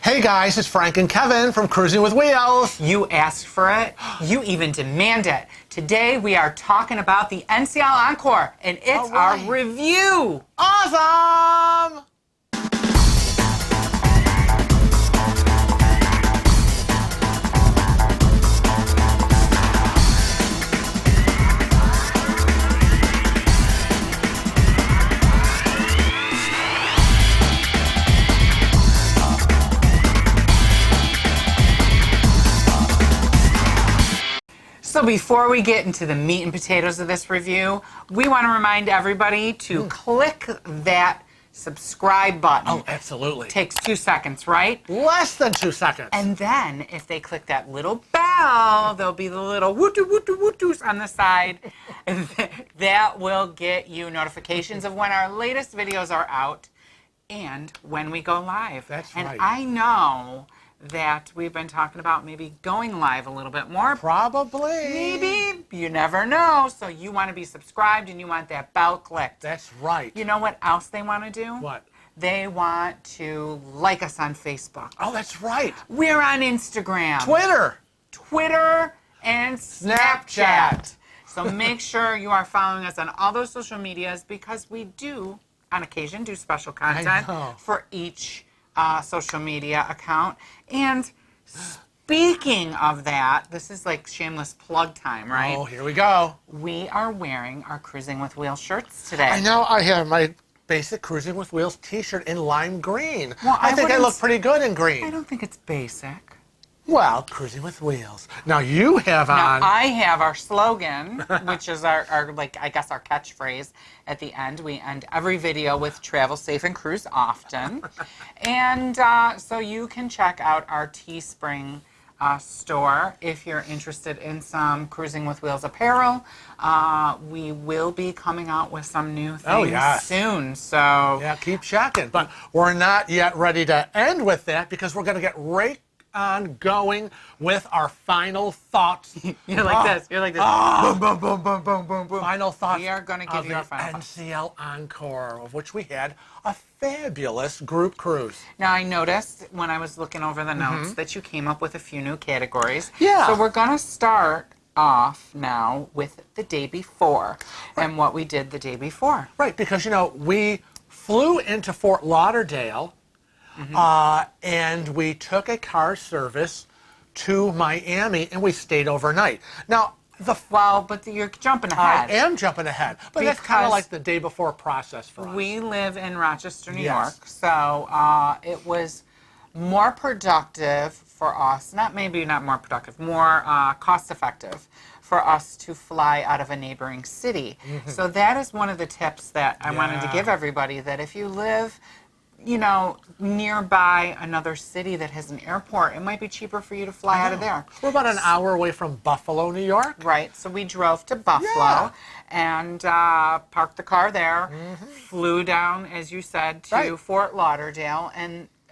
Hey guys, it's Frank and Kevin from Cruising with Wheels. You asked for it. You even demand it. Today we are talking about the NCL Encore, and it's our review. Awesome! So before we get into the meat and potatoes of this review, we want to remind everybody to click that subscribe button. Oh, absolutely. Takes 2 seconds, right? Less than 2 seconds. And then if they click that little bell, there'll be the little woot-woot-woot-woot on the side. And that will get you notifications of when our latest videos are out and when we go live. That's right. right. And I know that we've been talking about maybe going live a little bit more. Probably. Maybe. You never know. So you want to be subscribed and you want that bell clicked. That's right. You know what else they want to do? What? They want to like us on Facebook. Oh, that's right. We're on Instagram. Twitter. And Snapchat. So make sure you are following us on all those social medias because we do, on occasion, do special content for each social media account. And speaking of that, this is like shameless plug time, right? Oh, here we go. We are wearing our Cruising with Wheels shirts today. I know I have my basic Cruising with Wheels t-shirt in lime green. Well, I think I look pretty good in I green. don't think it's basic. Well, Cruising with Wheels. Now you have Now, on... I have our slogan, which is our like, I guess our catchphrase at the end. We end every video with travel safe and cruise often. And so you can check out our Teespring store if you're interested in some Cruising with Wheels apparel. We will be coming out with some new things soon. So yeah, keep checking. But we're not yet ready to end with that because we're going to get right on going with our final thoughts. You're like this. You're like this. Boom, boom, boom, boom, boom, boom, boom. Final thoughts. We are going to give you our final thoughts. NCL Encore, of which we had a fabulous group cruise. Now, I noticed when I was looking over the notes that you came up with a few new categories. Yeah. So we're going to start off now with the day before and what we did the day before. Right, because, you know, we flew into Fort Lauderdale and we took a car service to Miami and we stayed overnight. Now, but you're jumping ahead. I am jumping ahead, but that's kind of like the day before process for us. We live in Rochester, New York, so it was more productive for us, maybe not more productive, more cost effective for us to fly out of a neighboring city. So that is one of the tips that I wanted to give everybody, that if you live, you know, nearby another city that has an airport, it might be cheaper for you to fly out of there. We're about an hour away from Buffalo, New York. Right, so we drove to Buffalo and parked the car there, flew down, as you said, to Fort Lauderdale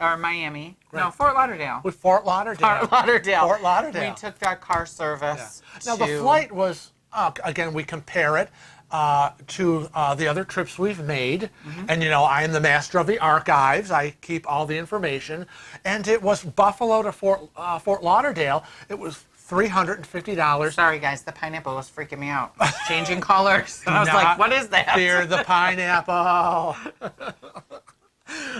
or Miami. Right. No, Fort Lauderdale. With Fort Lauderdale. Fort Lauderdale. Fort Lauderdale. We took that car service. Now, the flight was, again, we compare it to the other trips we've made. And, you know, I am the master of the archives. I keep all the information. And it was Buffalo to Fort Lauderdale. It was $350. Sorry, guys, the pineapple was freaking me out. Changing colors. And I was like, what is that? Fear the pineapple.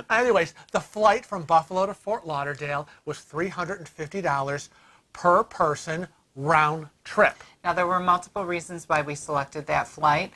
Anyways, the flight from Buffalo to Fort Lauderdale was $350 per person round trip. Now, there were multiple reasons why we selected that flight.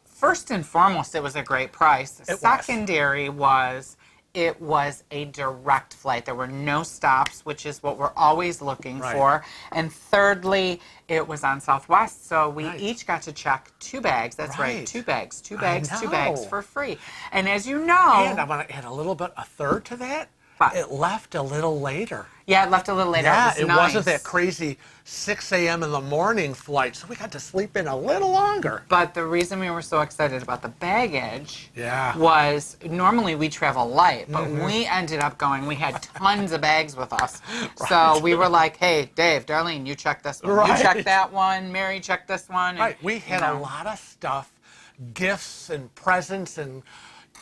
First and foremost, it was a great price. Secondary was it was a direct flight. There were no stops, which is what we're always looking for. And thirdly, it was on Southwest, so we each got to check 2 bags. That's right, 2 bags, 2 bags, 2 bags for free. And as you know... And I want to add a third to that. It left a little later. Yeah, it left a little later. Yeah, it wasn't that crazy 6 a.m. in the morning flight, so we got to sleep in a little longer. But the reason we were so excited about the baggage was normally we travel light, but we ended up we had tons of bags with us. So we were like, hey, Dave, Darlene, you check this one. You check that one. Mary, check this one. And, we had a lot of stuff, gifts and presents and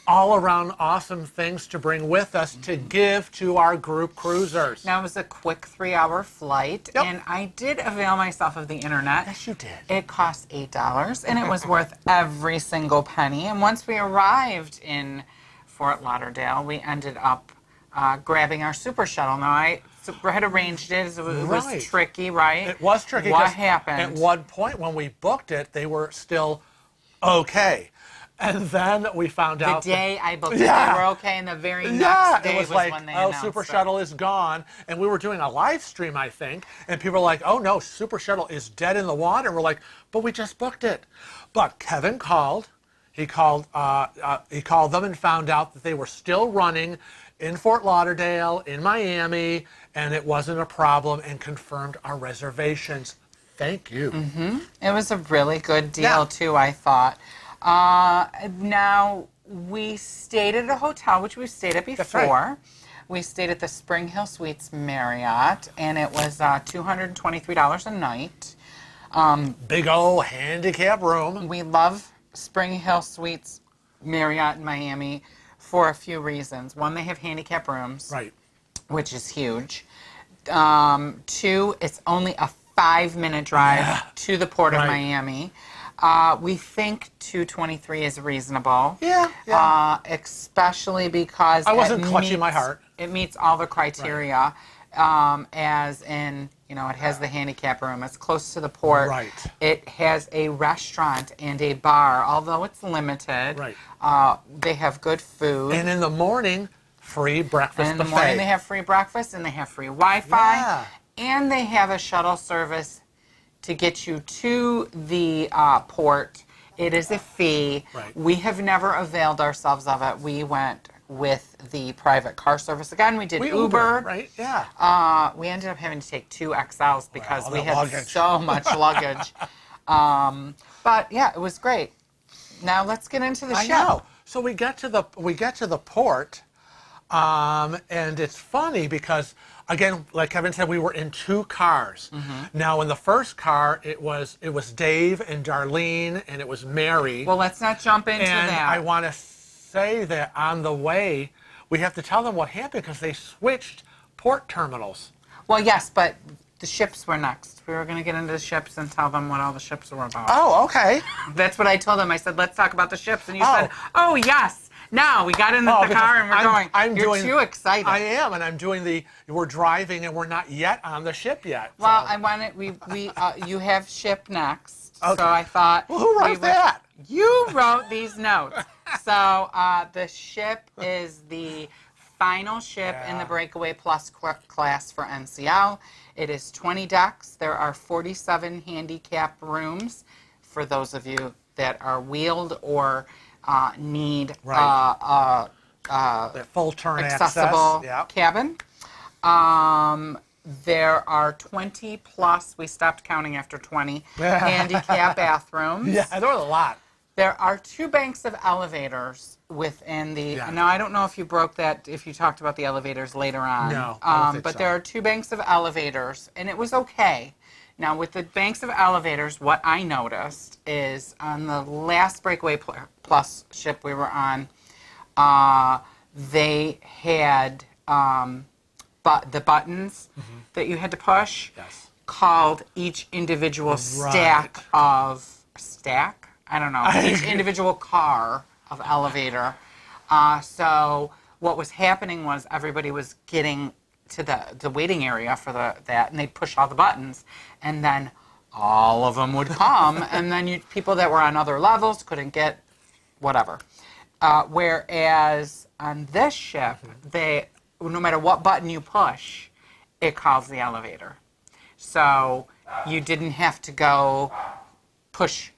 all around awesome things to bring with us to give to our group cruisers. Now, it was a quick 3-hour flight, and I did avail myself of the internet. Yes, you did. It cost $8, and it was worth every single penny. And once we arrived in Fort Lauderdale, we ended up grabbing our super shuttle. Now, I had arranged it. It was tricky, right? It was tricky. What happened? At one point when we booked it, they were still okay. And then we found out the day I booked it, they were okay, and the very next day it was like, when they announced Super Shuttle is gone. And we were doing a live stream, I think, and people were like, oh no, Super Shuttle is dead in the water. And we're like, but we just booked it. But Kevin called. He called them and found out that they were still running in Fort Lauderdale, in Miami, and it wasn't a problem, and confirmed our reservations. Thank you. Mm-hmm. It was a really good deal, too, I thought. Now, we stayed at a hotel, which we've stayed at before. That's right. We stayed at the Spring Hill Suites Marriott, and it was $223 a night. Big old handicap room. We love Spring Hill Suites Marriott in Miami for a few reasons. One, they have handicap rooms, right, which is huge. 2, it's only a 5-minute drive to the Port of Miami. We think $223 is reasonable. Yeah. Especially because I wasn't clutching my heart. It meets all the criteria, as in, it has the handicap room. It's close to the port. Right. It has a restaurant and a bar, although it's limited. Right. They have good food. And in the morning, free breakfast buffet. And in the morning, they have free breakfast, and they have free Wi-Fi. And they have a shuttle service to get you to the port. It is a fee. Right. We have never availed ourselves of it. We went with the private car service. Again, we did Uber. Right, yeah. We ended up having to take 2 XLs because we had so much luggage. But yeah, it was great. Now let's get into the show. I know. So we get to the port, and it's funny because, again, like Kevin said, we were in 2 cars. Mm-hmm. Now, in the first car, it was Dave and Darlene, and it was Mary. Well, let's not jump into and that. I want to say that on the way, we have to tell them what happened because they switched port terminals. Well, yes, but the ships were next. We were going to get into the ships and tell them what all the ships were about. Oh, okay. That's what I told them. I said, let's talk about the ships. And you said, oh, yes. Now we got in the car and we're You're too excited. I am, and I'm doing we're driving and we're not yet on the ship yet. Well, I wanted, you have ship next. Okay. So I thought. Well, who wrote that? You wrote these notes. So the ship is the final ship in the Breakaway Plus class for NCL. It is 20 decks. There are 47 handicap rooms for those of you that are wheeled or need the full turn accessible cabin. There are 20 plus, we stopped counting after 20, handicap bathrooms. Yeah, there was a lot. There are 2 banks of elevators within the, now I don't know if you broke that, if you talked about the elevators later on. No, I don't think but so. there are 2 banks of elevators, and it was okay. Now, with the banks of elevators, what I noticed is on the last Breakaway Plus ship we were on, they had the buttons that you had to push called each individual stack of each individual car of elevator. So what was happening was everybody was getting to the waiting area for that, and they'd push all the buttons, and then all of them would come, and then people that were on other levels couldn't get whatever. Whereas on this ship, no matter what button you push, it calls the elevator. So you didn't have to go push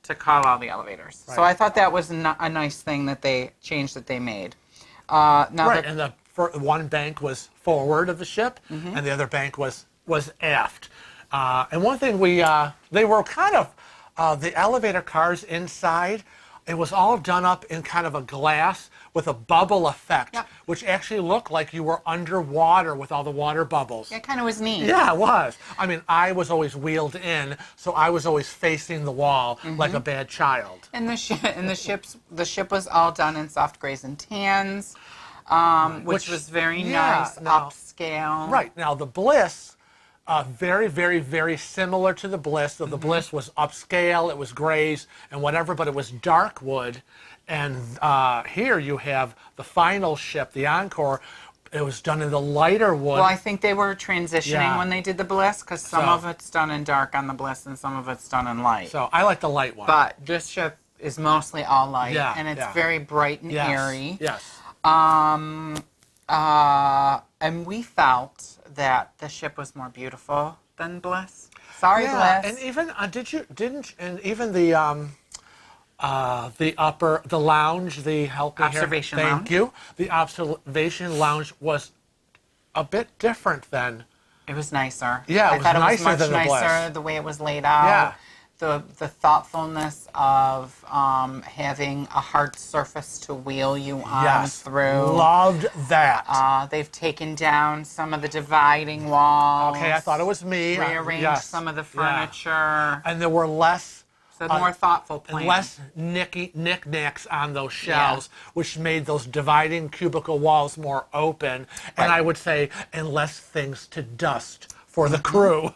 to call all the elevators. Right. So I thought that was a nice thing that they changed, that they made. And the one bank was forward of the ship, and the other bank was aft. And one thing they were kind of the elevator cars inside. It was all done up in kind of a glass with a bubble effect, which actually looked like you were underwater with all the water bubbles. It kind of was neat. Yeah, it was. I mean, I was always wheeled in, so I was always facing the wall like a bad child. And the ship was all done in soft grays and tans, which was very nice, upscale. Right. Now, the Bliss, very, very, very similar to the Bliss. So the Bliss was upscale, it was grays and whatever, but it was dark wood. And here you have the final ship, the Encore. It was done in the lighter wood. Well, I think they were transitioning when they did the Bliss, because some of it's done in dark on the Bliss and some of it's done in light. So I like the light one. But this ship is mostly all light, and it's very bright and airy. Yes. And we felt that the ship was more beautiful than Bliss. Sorry, Bliss. And even even the lounge, the observation lounge. Thank you. The observation lounge was a bit different than. It was nicer. Yeah, I thought it was nicer much than the nicer. Bliss. The way it was laid out. Yeah. The thoughtfulness of having a hard surface to wheel you on through. Loved that. They've taken down some of the dividing walls. Okay, I thought it was me. Rearranged some of the furniture. And there were less. So more thoughtful plan. Less knickknacks on those shelves, which made those dividing cubicle walls more open. And I would say, and less things to dust for the crew.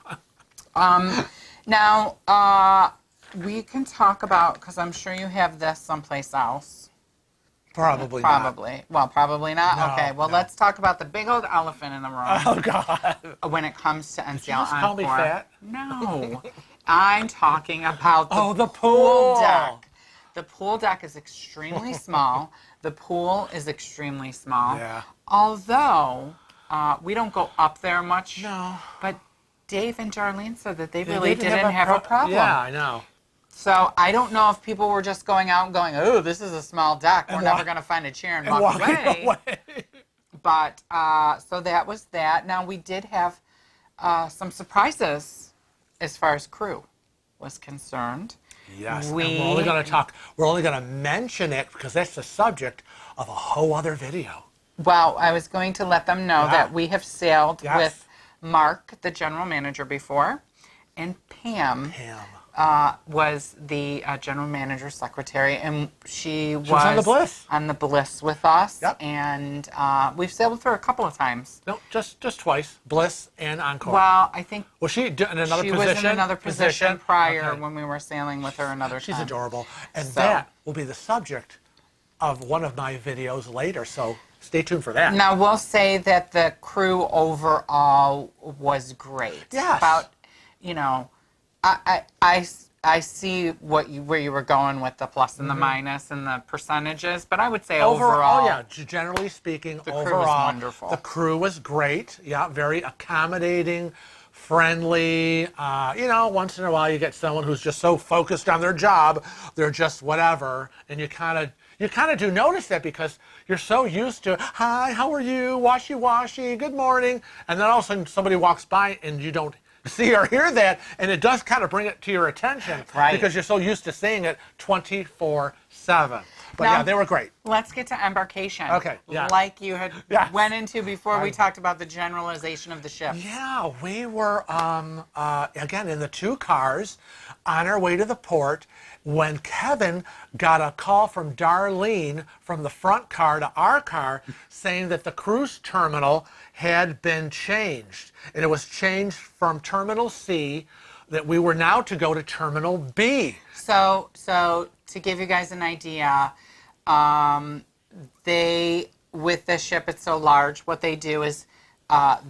Now, we can talk about, because I'm sure you have this someplace else. Probably not. Well, probably not? No, okay, well, let's talk about the big old elephant in the room. Oh, God. When it comes to NCL Encore. Did you just call me fat? No. I'm talking about the pool deck. The pool deck is extremely small. The pool is extremely small. Yeah. Although, we don't go up there much. No. But Dave and Darlene said that they really didn't have a problem. Yeah, I know. So I don't know if people were just going out and going, oh, this is a small deck. We're never going to find a chair and walk away. But so that was that. Now we did have some surprises as far as crew was concerned. Yes, and we're only going to mention it because that's the subject of a whole other video. Well, I was going to let them know that we have sailed with Mark, the general manager, before, and Pam was the general manager's secretary, and she was on the Bliss. On the Bliss with us, Yep. and we've sailed with her a couple of times. No, just twice, Bliss and Encore. Well, I think was she in another she position? was in another position prior when we were sailing with her another time. She's adorable, and that will be the subject of one of my videos later. So stay tuned for that. Now we'll say that the crew overall was great. Yes. About, I see where you were going with the plus and the minus and the percentages, but I would say overall, generally speaking, the crew was wonderful. The crew was great. Yeah, very accommodating, friendly. Once in a while you get someone who's just so focused on their job, they're just whatever, and you kind of do notice that because you're so used to, hi, how are you, washy, good morning, and then all of a sudden somebody walks by and you don't see or hear that, and it does kind of bring it to your attention because you're so used to seeing it 24/7. But now, they were great. Let's get to embarkation. Okay, yeah. Like you had went into before we talked about the generalization of the ship. Yeah, we were, again, in the two cars on our way to the port when Kevin got a call from Darlene from the front car to our car saying that the cruise terminal had been changed. And it was changed from Terminal C, that we were now to go to Terminal B. So to give you guys an idea, with this ship, it's so large, what they do is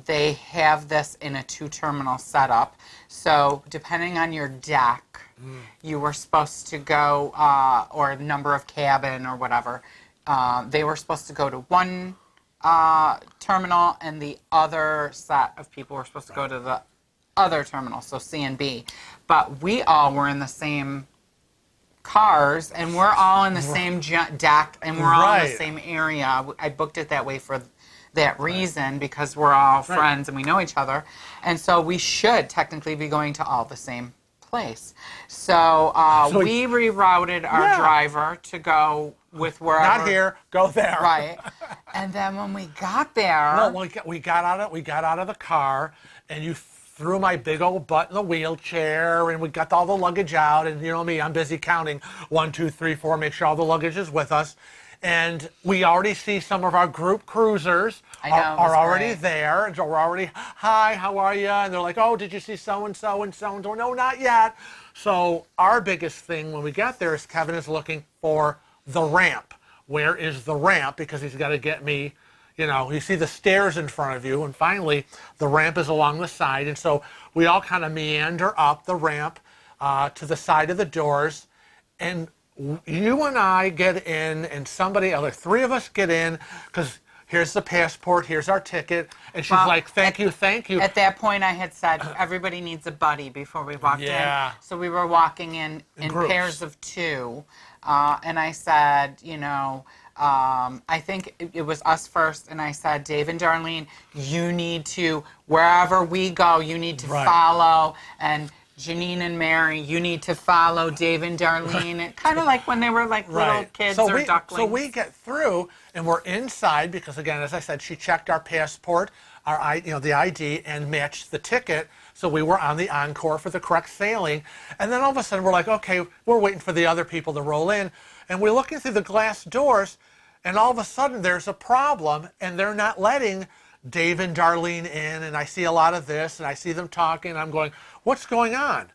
they have this in a two-terminal setup. So depending on your deck, you were supposed to go, or number of cabin or whatever, they were supposed to go to one terminal, and the other set of people were supposed to go to the other terminal, so C and B. But we all were in the same cars, and we're all in the same deck, and we're all in the same area. I booked it that way for that reason, because we're all friends and we know each other, and so we should technically be going to all the same place. So we rerouted our driver to go with wherever. Not here, go there. Right. And then when we got there. No, we got out of the car, and you threw my big old butt in the wheelchair, and we got all the luggage out, and you know me, I'm busy counting 1, 2, 3, 4, make sure all the luggage is with us. And we already see some of our group cruisers are already there. And so we're already, hi, how are you? And they're like, oh, did you see so-and-so and so-and-so? No, not yet. So our biggest thing when we get there is Kevin is looking for the ramp. Where is the ramp? Because he's got to get me, you know, you see the stairs in front of you. And finally, the ramp is along the side. And so we all kind of meander up the ramp to the side of the doors. And you and I get in, and somebody, other 3 of us get in, because here's the passport, here's our ticket, and she's like, thank you. At that point, I had said, everybody needs a buddy before we walked in. So we were walking in pairs of 2, and I said, you know, I think it was us first, and I said, Dave and Darlene, you need to, wherever we go, you need to follow, and Janine and Mary, you need to follow Dave and Darlene. Kind of like when they were like little kids or ducklings. So we get through, and we're inside because, again, as I said, she checked our passport, the ID, and matched the ticket. So we were on the Encore for the correct sailing. And then all of a sudden, we're like, okay, we're waiting for the other people to roll in. And we're looking through the glass doors, and all of a sudden, there's a problem, and they're not letting Dave and Darlene in, and I see a lot of this, and I see them talking, and I'm going, what's going on?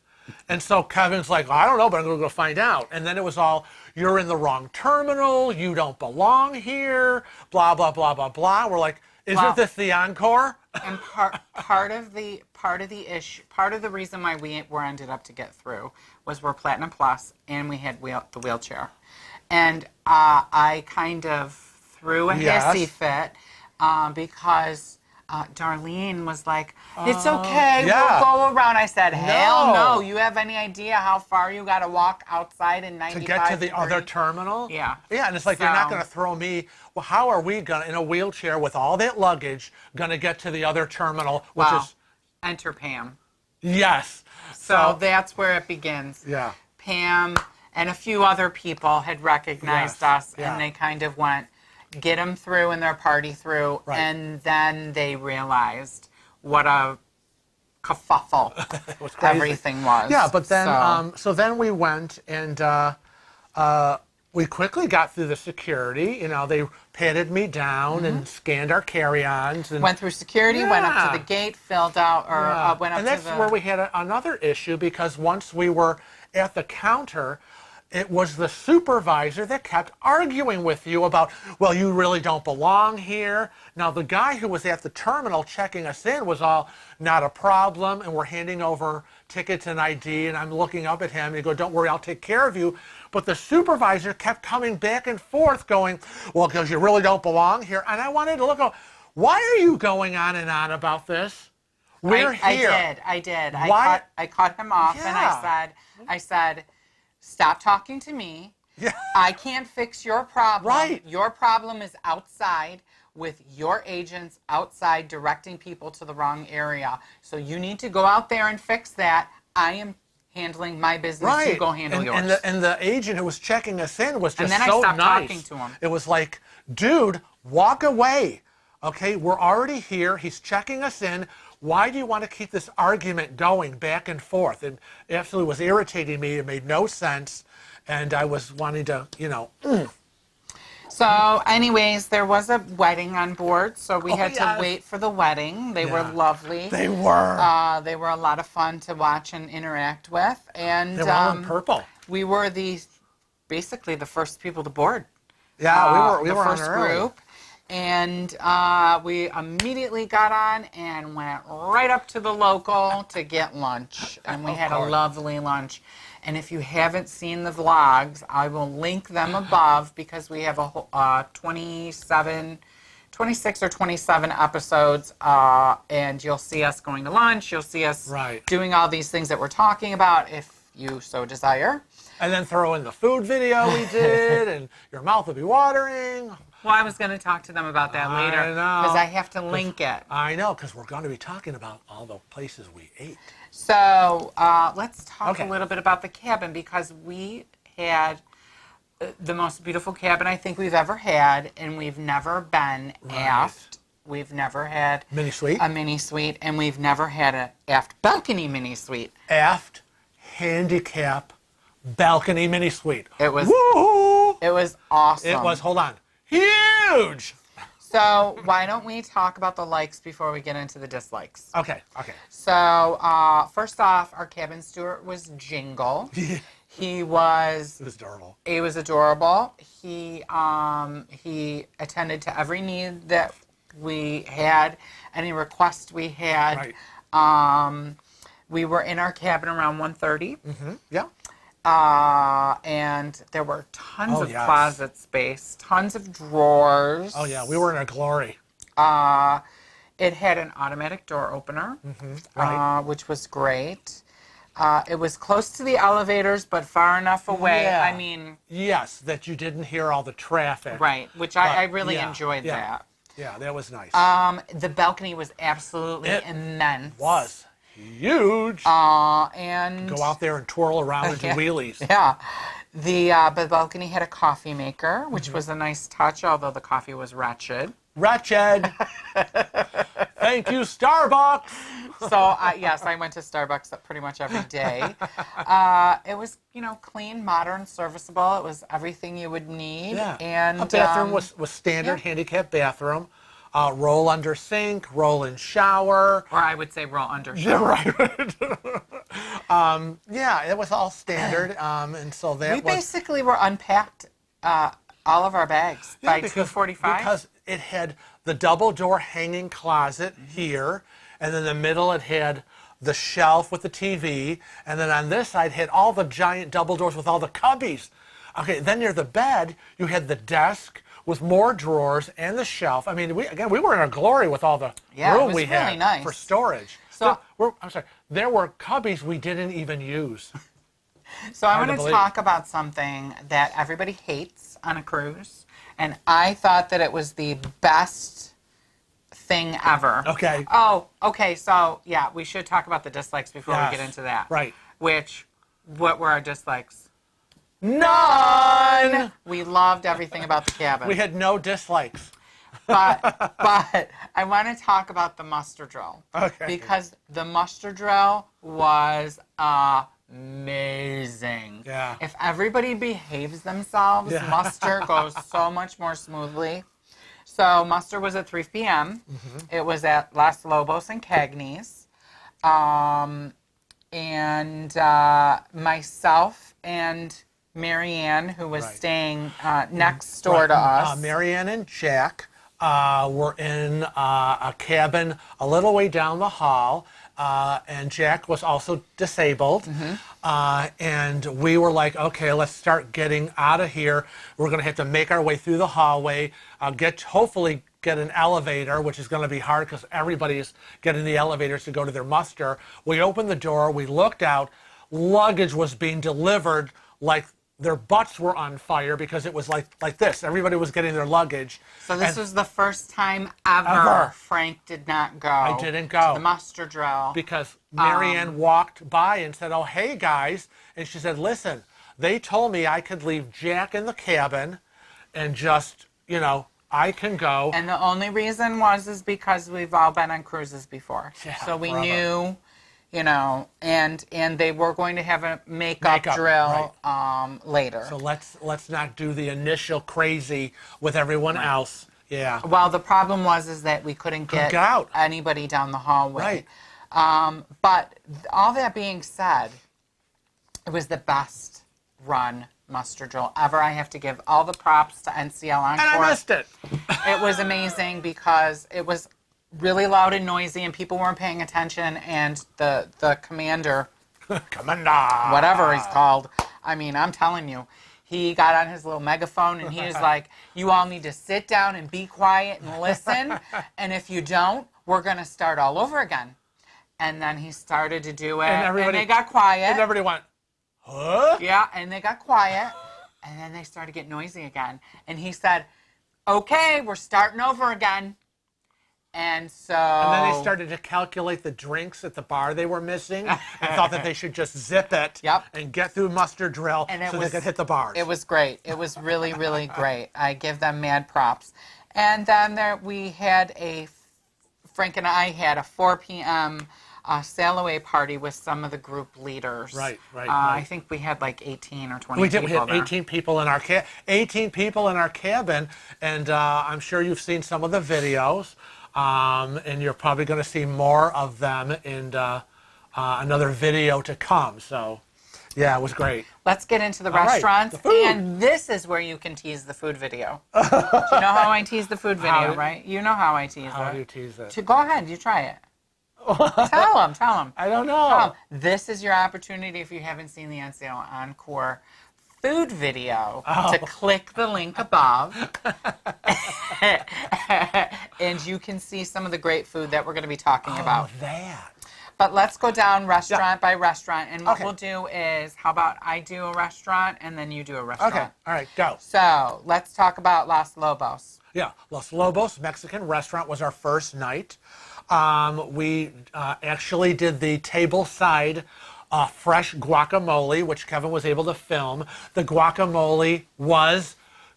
And so Kevin's like, I don't know, but I'm going to go find out. And then it was all, you're in the wrong terminal, you don't belong here, blah, blah, blah, blah, blah. We're like, isn't this the Encore? And part of the issue, part of the reason why we ended up to get through was we're Platinum Plus, and we had the wheelchair. And I kind of threw a hissy fit. Because Darlene was like, it's okay, we'll go around. I said, hell no. You have any idea how far you got to walk outside in 95 to get to the other terminal? Yeah. Yeah, and it's like, you're not going to throw me. Well, how are we going to, in a wheelchair with all that luggage, going to get to the other terminal, which is... Enter Pam. Yes. So that's where it begins. Yeah. Pam and a few other people had recognized us, and they kind of went... get them through and their party through, and then they realized what a kerfuffle everything was. Yeah, but then, so then we went, and we quickly got through the security. You know, they patted me down and scanned our carry-ons. And went through security, went up to the gate, filled out, or went up and that's where we had another issue, because once we were at the counter, it was the supervisor that kept arguing with you about, well, you really don't belong here. Now, the guy who was at the terminal checking us in was all, not a problem, and we're handing over tickets and ID, and I'm looking up at him, and he goes, don't worry, I'll take care of you. But the supervisor kept coming back and forth going, well, because you really don't belong here. And I wanted to look, why are you going on and on about this? We're here. I did. I cut him off, and I said, stop talking to me. Yeah. I can't fix your problem. Right. Your problem is outside with your agents outside directing people to the wrong area. So you need to go out there and fix that. I am handling my business. Right. You go handle yours. And the agent who was checking us in was just so nice. I stopped talking to him. It was like, dude, walk away. Okay, we're already here. He's checking us in. Why do you want to keep this argument going back and forth? It absolutely was irritating me. It made no sense. And I was wanting to, So anyways, there was a wedding on board. So we had to wait for the wedding. They were lovely. They were. They were a lot of fun to watch and interact with. And they were all in purple. We were basically the first people to board. Yeah, we were first on early. group. And we immediately got on and went right up to the local to get lunch. And we had a lovely lunch. And if you haven't seen the vlogs, I will link them above, because we have a 26 or 27 episodes. And you'll see us going to lunch. You'll see us doing all these things that we're talking about, if you so desire. And then throw in the food video we did, and your mouth will be watering. Well, I was going to talk to them about that later, because I have to link it. I know, because we're going to be talking about all the places we ate. So let's talk a little bit about the cabin, because we had the most beautiful cabin I think we've ever had, and we've never been aft. We've never had Mini suite? a mini suite, and we've never had an aft balcony mini suite. Aft handicap balcony mini suite. It was Woo! It was awesome. It was, hold on, huge. So why don't we talk about the likes before we get into the dislikes? Okay. So first off, our cabin steward was Jingle. He was. It was adorable. He was adorable. He attended to every need that we had, any request we had. Right. We were in our cabin around 1:30. Mm-hmm. Yeah. And there were tons of yes. closet space, tons of drawers. Oh yeah, we were in a glory. It had an automatic door opener, Right. which was great. It was close to the elevators, but far enough away. Yeah. I mean, Yes, that you didn't hear all the traffic. right, which I really enjoyed that. Yeah, that was nice. The balcony was absolutely immense. Was huge. And Go out there and twirl around and do wheelies. Yeah. The balcony had a coffee maker, which was a nice touch, although the coffee was wretched. Wretched. Thank you, Starbucks. So, yes, I went to Starbucks pretty much every day. It was, clean, modern, serviceable. It was everything you would need. Yeah. And a bathroom was standard handicap bathroom. Roll under sink, roll in shower. Or I would say roll under shower. Right. Yeah, it was all standard. And so that We basically were unpacked all of our bags by 2:45. Because it had the double door hanging closet here, and in the middle it had the shelf with the TV, and then on this side had all the giant double doors with all the cubbies. Okay, then near the bed you had the desk with more drawers and the shelf. I mean, we were in our glory with all the room we had nice. for storage. So I'm sorry, there were cubbies we didn't even use. So I want to talk about something that everybody hates on a cruise, and I thought that it was the best thing ever. Okay. Oh, okay. So yeah, we should talk about the dislikes before we get into that. Right. What were our dislikes? None. We loved everything about the cabin. We had no dislikes. But I want to talk about the muster drill. Okay. Because the muster drill was amazing. Yeah. If everybody behaves themselves, Yeah. muster goes so much more smoothly. So muster was at 3 p.m. It was at Las Lobos and Cagney's. And myself and Marianne, who was staying next door to us. Marianne and Jack were in a cabin a little way down the hall, and Jack was also disabled. And we were like, okay, let's start getting out of here. We're going to have to make our way through the hallway, hopefully get an elevator, which is going to be hard because everybody's getting the elevators to go to their muster. We opened the door, we looked out, luggage was being delivered like their butts were on fire because it was like this. Everybody was getting their luggage. So this was the first time ever Frank did not go. I didn't go. To the muster drill. Because Marianne walked by and said, oh, hey, guys. And she said, listen, they told me I could leave Jack in the cabin and just, I can go. And the only reason is because we've all been on cruises before. Yeah, so we forever. knew, and they were going to have a makeup drill later. So let's not do the initial crazy with everyone else. Yeah. Well, the problem is that we couldn't get out. anybody down the hallway. Right. But all that being said, it was the best run muster drill ever. I have to give all the props to NCL Encore. And I missed it. It was amazing because it was really loud and noisy and people weren't paying attention, and the commander, whatever he's called, I mean, I'm telling you, he got on his little megaphone and he was like, you all need to sit down and be quiet and listen, and if you don't, we're going to start all over again. And then he started to do it, and they got quiet. And everybody went, huh? Yeah, and they got quiet, and then they started to get noisy again. And he said, okay, we're starting over again. And so... And then they started to calculate the drinks at the bar they were missing and thought that they should just zip it Yep. and get through muster drill so they could hit the bars. It was great. It was really, really great. I give them mad props. And then we had Frank and I had a 4 p.m. Sail-away party with some of the group leaders. Right. I think we had like 18 or 20 We did. people We had 18 people in our 18 people in our cabin, and I'm sure you've seen some of the videos, and you're probably going to see more of them in another video to come. So, yeah, it was great. Let's get into the All right, restaurants, the food. and this is where you can tease the food video. Do you know how I tease the food video, right? You know how I tease it. How do you tease it? Go ahead, you try it. Tell them. I don't know. This is your opportunity, if you haven't seen the NCL Encore food video, to click the link above. And you can see some of the great food that we're going to be talking about. That. But let's go down restaurant by restaurant. And what we'll do is, how about I do a restaurant and then you do a restaurant? Okay. All right, go. So let's talk about Los Lobos. Yeah, Los Lobos Mexican restaurant was our first night. We actually did the tableside fresh guacamole, which Kevin was able to film. The guacamole was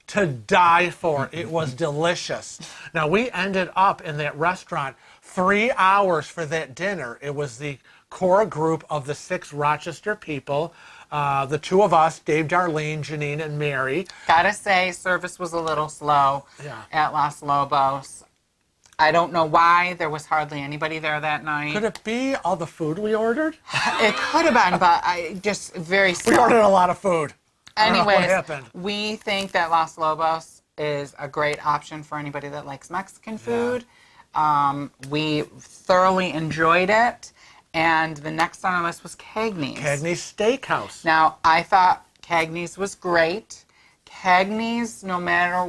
to die for. It was delicious. Now, we ended up in that restaurant 3 hours for that dinner. It was the core group of the 6 Rochester people. The 2 of us, Dave, Darlene, Janine, and Mary. Gotta say, service was a little slow at Los Lobos. I don't know why. There was hardly anybody there that night. Could it be all the food we ordered? It could have been, but just very slow. We ordered a lot of food. Anyways, what happened? We think that Los Lobos is a great option for anybody that likes Mexican food. We thoroughly enjoyed it. And the next on our list was Cagney's. Cagney's Steakhouse. Now, I thought Cagney's was great. Cagney's, no matter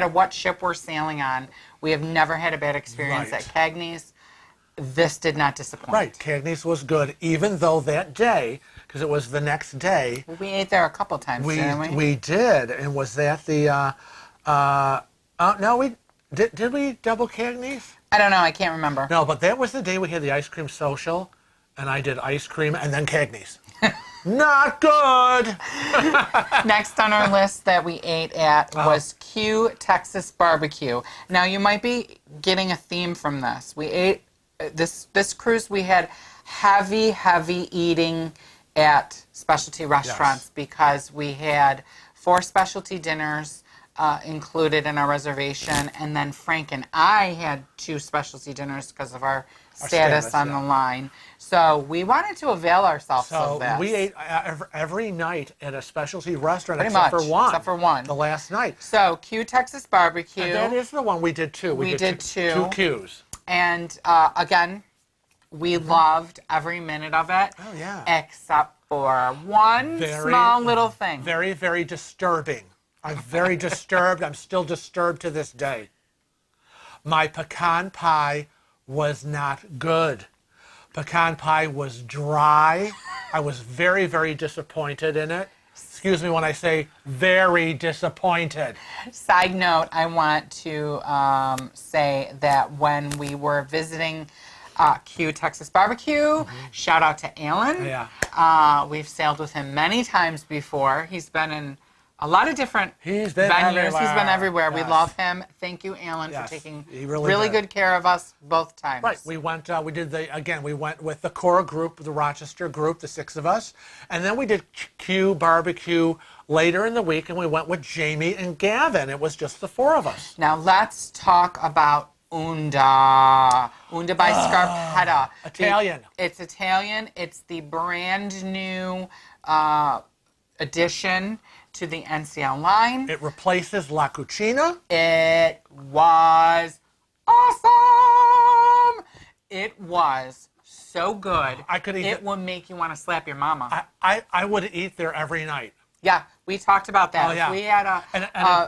what ship we're sailing on, we have never had a bad experience at Cagney's. This did not disappoint. Right, Cagney's was good, even though that day, because it was the next day. Well, we ate there a couple times, didn't we? We did, and was that the, no, did we double Cagney's? I don't know, I can't remember. No, but that was the day we had the ice cream social, and I did ice cream and then Cagney's. Not good! Next on our list that we ate at was Q Texas Barbecue. Now, you might be getting a theme from this. We ate, this cruise, we had heavy eating at specialty restaurants because we had 4 specialty dinners included in our reservation, and then Frank and I had 2 specialty dinners because of our status on the line. So we wanted to avail ourselves of this. So we ate every night at a specialty restaurant Pretty except much, for one. except for one. The last night. So Q Texas Barbecue. And that is the one we did too. We did 2. 2 Qs. And again, we loved every minute of it. Oh, yeah. Except for one small little thing. Very, very disturbing. I'm very disturbed. I'm still disturbed to this day. My pecan pie was not good. Pecan pie was dry. I was very, very disappointed in it. Excuse me when I say very disappointed. Side note, I want to say that when we were visiting Q Texas Barbecue, shout out to Alan. Yeah. We've sailed with him many times before. He's been in a lot of different He's been venues. everywhere. He's been everywhere. Yes. We love him. Thank you, Alan, for taking he really good care of us both times. Right. We went. We did we went with the core group, the Rochester group, the 6 of us, and then we did Q Barbecue later in the week, and we went with Jamie and Gavin. It was just the 4 of us. Now let's talk about Onda. Onda by Scarpetta. Italian. It's Italian. It's the brand new addition to the NCL line. It replaces La Cucina. It was awesome. It was so good. I could eat it. Will make you want to slap your mama. I would eat there every night. Yeah, we talked about that. Oh, yeah. If we had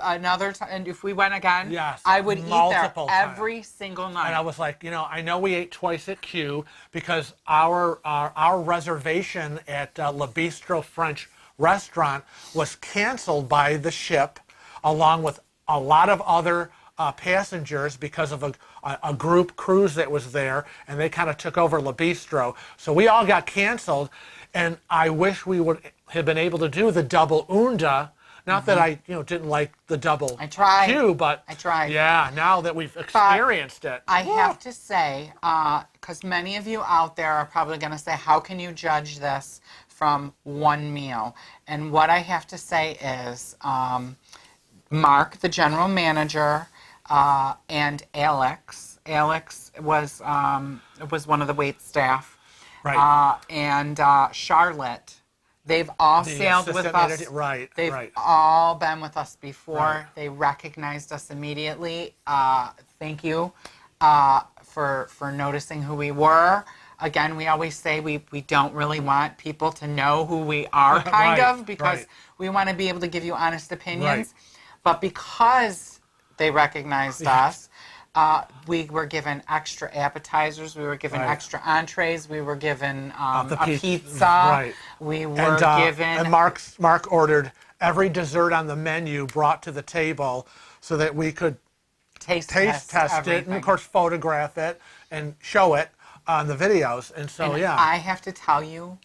another time, and if we went again, I would eat there every single night. And I was like, I know we ate twice at Q because our reservation at Le Bistro French restaurant was canceled by the ship, along with a lot of other passengers because of a group cruise that was there, and they kind of took over La Bistro. So we all got canceled, and I wish we would have been able to do the double Onda. Not that I, didn't like the double queue, but I tried. Yeah, now that we've experienced it. I have to say, because many of you out there are probably going to say, how can you judge this from one meal? And what I have to say is, Mark, the general manager, and Alex was one of the wait staff, Right. And Charlotte. They've all sailed with us. Right. They've right. all been with us before. Right. They recognized us immediately. Thank you for noticing who we were. Again, we always say we don't really want people to know who we are, kind of, because we want to be able to give you honest opinions. Right. But because they recognized us, we were given extra appetizers. We were given extra entrees. We were given a pizza. Right. We were given. And Mark ordered every dessert on the menu brought to the table so that we could taste test it, and of course photograph it and show it on the videos. And so, and I have to tell you,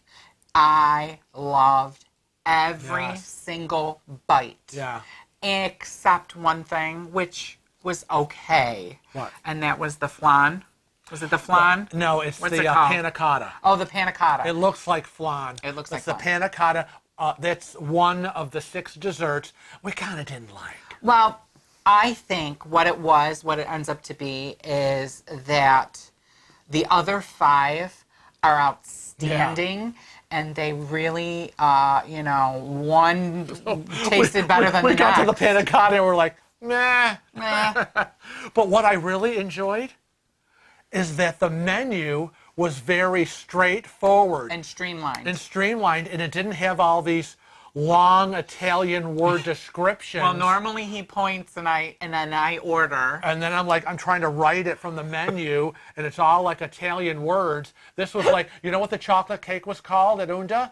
I loved every single bite. Yeah. Except one thing, which was okay. What? And that was the flan. Was it the flan? No, it's What's the it called? panna cotta. Oh, the panna cotta. It looks like flan. It looks like the panna cotta. That's one of the 6 desserts we kind of didn't like. Well, I think what it ends up to be is that the other 5 are outstanding. Yeah. And they really, one tasted better than the next. We got to the panna cotta and we're like, meh. But what I really enjoyed is that the menu was very straightforward. And streamlined. And it didn't have all these long Italian word descriptions. Well, normally he points and then I order. And then I'm trying to write it from the menu, and it's all like Italian words. This was like, you know what the chocolate cake was called at Onda?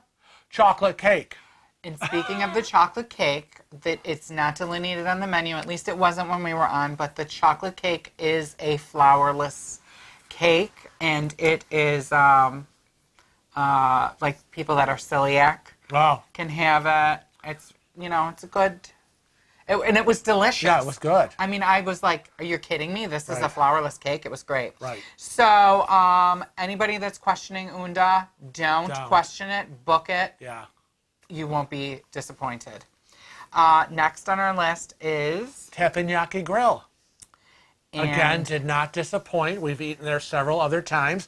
Chocolate cake. And speaking of the chocolate cake, that it's not delineated on the menu, at least it wasn't when we were on, but the chocolate cake is a flourless cake, and it is like people that are celiac can have it. It's, it's a good, and it was delicious. Yeah, it was good. I mean, I was like, are you kidding me? This is a flourless cake. It was great. Right. So anybody that's questioning Onda, don't question it, book it. Yeah. You won't be disappointed. Next on our list is Teppanyaki Grill. Again, did not disappoint. We've eaten there several other times.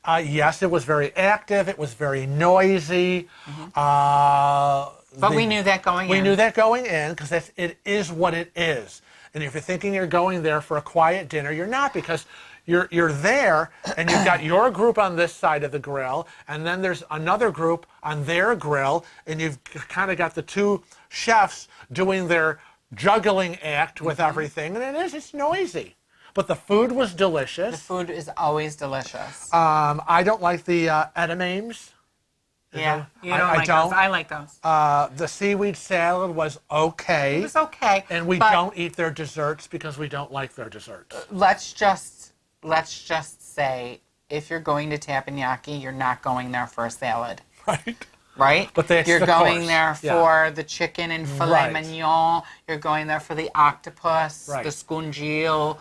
Yes, it was very active. It was very noisy. But we knew that going in. We knew that going in because it is what it is. And if you're thinking you're going there for a quiet dinner, you're not, because you're there and you've got your group on this side of the grill, and then there's another group on their grill, and you've kind of got the 2 chefs doing their juggling act with everything, and it's noisy. But the food was delicious. The food is always delicious. I don't like the edamames. Yeah, you don't like those. I like those. The seaweed salad was okay. It was okay. And we don't eat their desserts because we don't like their desserts. Let's just say, if you're going to Teppanyaki, you're not going there for a salad. Right? But you're going course. there for the chicken and filet mignon. You're going there for the octopus, the scungil.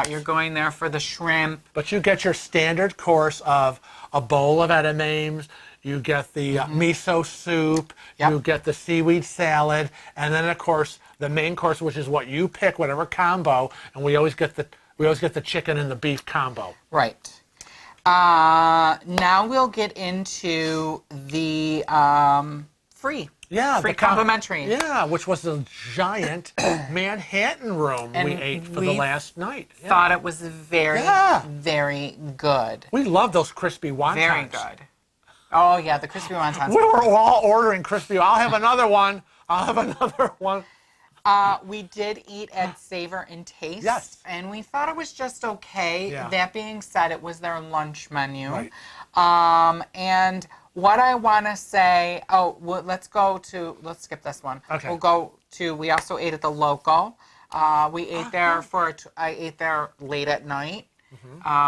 You're going there for the shrimp. But you get your standard course of a bowl of edamames. You get the miso soup. You get the seaweed salad, and then of course the main course, which is what you pick, whatever combo. And we always get the chicken and the beef combo. Right. Now we'll get into the free. Yeah, free complimentary. Yeah, which was a giant Manhattan room we ate for the last night. Thought it was very, very good. We love those crispy wontons. Very good. Oh yeah, the crispy wontons. We were all ordering crispy. I'll have another one. I'll have another one. We did eat at Savor and Taste. Yes. And we thought it was just okay. Yeah. That being said, it was their lunch menu. Right. And what I want to say, let's skip this one. Okay. We'll go to, we also ate at the Local. We ate there I ate there late at night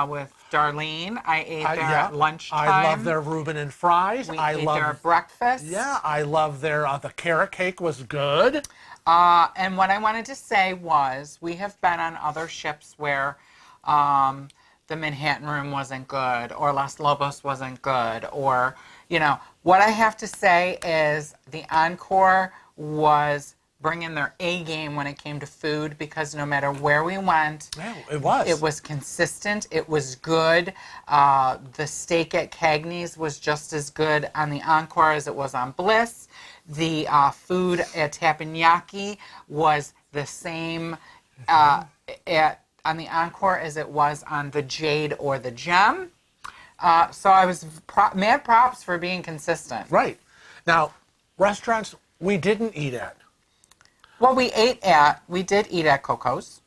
with Darlene. I ate there at lunchtime. I love their Reuben and fries. We ate there at breakfast. Yeah, I love their, the carrot cake was good. And what I wanted to say was we have been on other ships where the Manhattan Room wasn't good or Los Lobos wasn't good or, you know, what I have to say is the Encore was bringing their A game when it came to food because no matter where we went, Yeah, it was. it was consistent. It was good. The steak at Cagney's was just as good on the Encore as it was on Bliss. The food at Teppanyaki was the same on the Encore as it was on the Jade or the Gem. So I was mad props for being consistent. Right. Now, restaurants we didn't eat at. Well, we did eat at Coco's.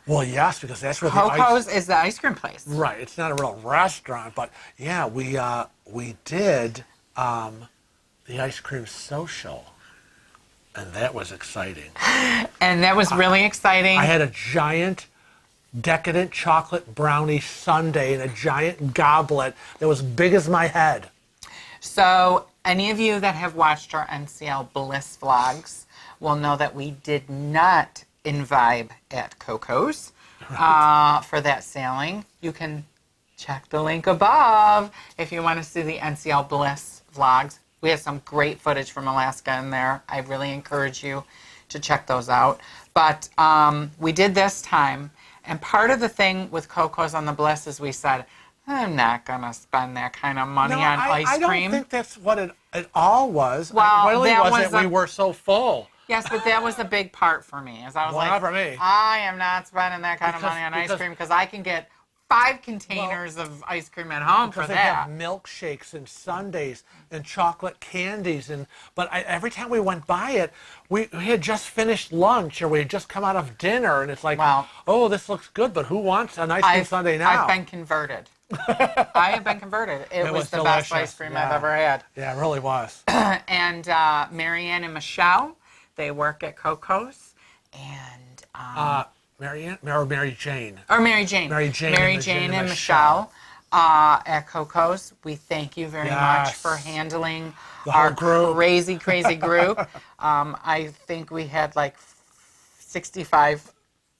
Well, yes, because that's where Coco's is the ice cream place. Right. It's not a real restaurant, but yeah, we did the ice cream social, and that was exciting. And that was really exciting. I had a giant decadent chocolate brownie sundae in a giant goblet that was big as my head. So any of you that have watched our NCL Bliss vlogs will know that we did not imbibe at Coco's for that sailing. You can check the link above if you want to see the NCL Bliss vlogs. We have some great footage from Alaska in there. I really encourage you to check those out. But we did this time, and part of the thing with Coco's on the Bliss is we said, I'm not going to spend that kind of money on ice cream. I don't think that's what it all was. Well, really was that we were so full. Yes, but that was a big part for me. As I was Not for me. I am not spending that kind of money on ice cream because I can get 5 containers of ice cream at home for Because they that. have milkshakes and sundaes and chocolate candies, but every time we went by it, we had just finished lunch or we had just come out of dinner, and it's like, oh, this looks good, but who wants an ice cream sundae now? I've been converted. I have been converted. It was the best ice cream I've ever had. Yeah, it really was. And Marianne and Michelle, they work at Coco's, and Mary Jane. Or Mary Jane. Mary Jane and Michelle at Coco's. We thank you very much for handling our crazy group. I think we had like 65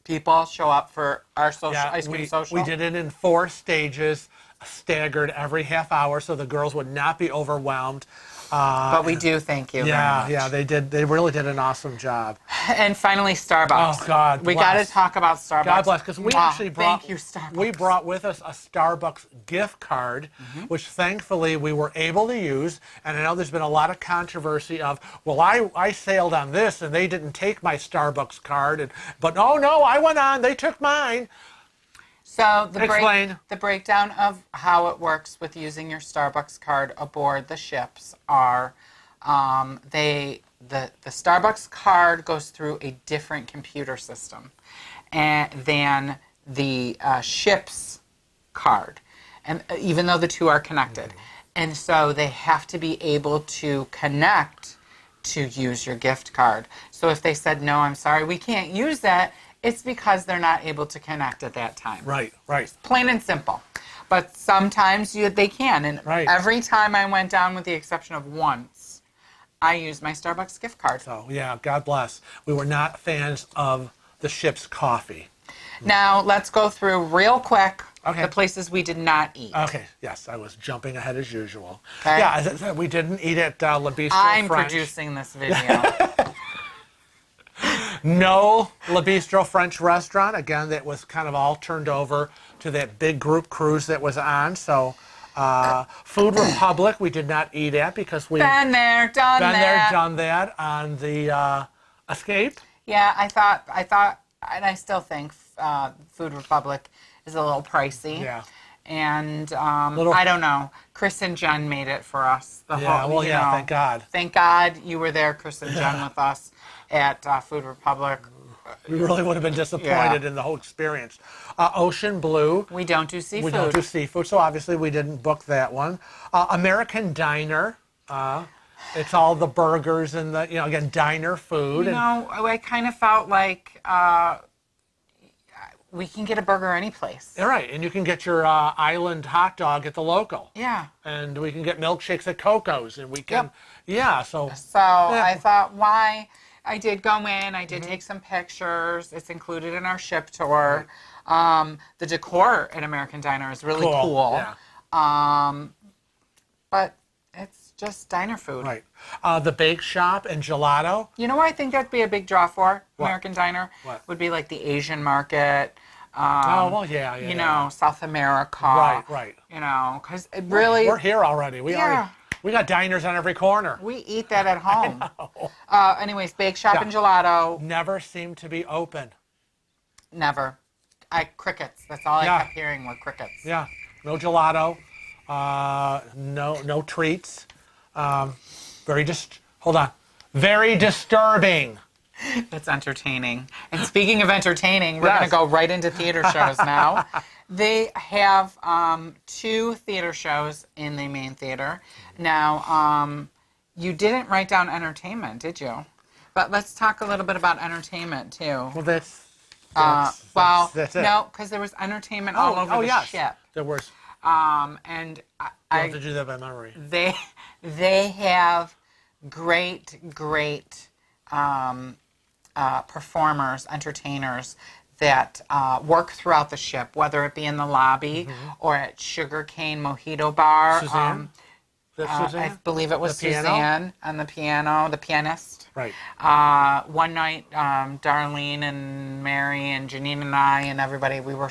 people show up for our ice cream social. We did it in 4 stages, staggered every half hour, so the girls would not be overwhelmed. But we do thank you very much. Yeah, they did. They really did an awesome job. And finally, Starbucks. Oh God, we got to talk about Starbucks. God bless, because we actually brought. Thank you, Starbucks. We brought with us a Starbucks gift card, which thankfully we were able to use. And I know there's been a lot of controversy of, well, I sailed on this and they didn't take my Starbucks card, but no, I went on. They took mine. So the breakdown of how it works with using your Starbucks card aboard the ships are the Starbucks card goes through a different computer system than the ship's card, and even though the two are connected. And so they have to be able to connect to use your gift card. So if they said, no, I'm sorry, we can't use that, it's because they're not able to connect at that time. Right. Plain and simple. But sometimes they can. And every time I went down, with the exception of once, I used my Starbucks gift card. So, yeah, God bless. We were not fans of the ship's coffee. Now, let's go through real quick the places we did not eat. Okay, yes, I was jumping ahead as usual. Okay. Yeah, as I said, we didn't eat at Le Bistro I'm French. producing this video. No Le Bistro French restaurant. Again, that was kind of all turned over to that big group cruise that was on. So, Food Republic we did not eat at because we been there, done that on the Escape. Yeah, I thought, and I still think Food Republic is a little pricey. Yeah. And I don't know. Chris and Jen made it for us. Thank God. Thank God you were there, Chris and Jen, with us at Food Republic. We really would have been disappointed in the whole experience. Ocean Blue. We don't do seafood. We don't do seafood, so obviously we didn't book that one. American Diner. It's all the burgers and the, again, diner food. I kind of felt like we can get a burger any place. All right, and you can get your island hot dog at the local. Yeah. And we can get milkshakes at Coco's, and we can, so. So I thought, why? I did go in. I did take some pictures. It's included in our ship tour. The decor at American Diner is really cool. Yeah. But it's just diner food. Right. The bake shop and gelato. You know what I think that'd be a big draw for What? American Diner? What? Would be like the Asian market. South America. Right. Because it really... We're here already. We got diners on every corner. We eat that at home. Anyways, bake shop and gelato. Never seemed to be open. Never. Crickets. That's all I kept hearing were crickets. Yeah. No gelato. No treats. Very disturbing. That's entertaining. And speaking of entertaining, we're going to go right into theater shows now. They have 2 theater shows in the main theater. Now, you didn't write down entertainment, did you? But let's talk a little bit about entertainment, too. Well, that's it. No, because there was entertainment all over the ship. There was. And I have to do that by memory. They have great performers, entertainers that work throughout the ship, whether it be in the lobby or at Sugarcane Mojito Bar. Suzanne? Suzanne? I believe it was Suzanne on the piano, the pianist. Right. One night, Darlene and Mary and Janine and I and everybody, we were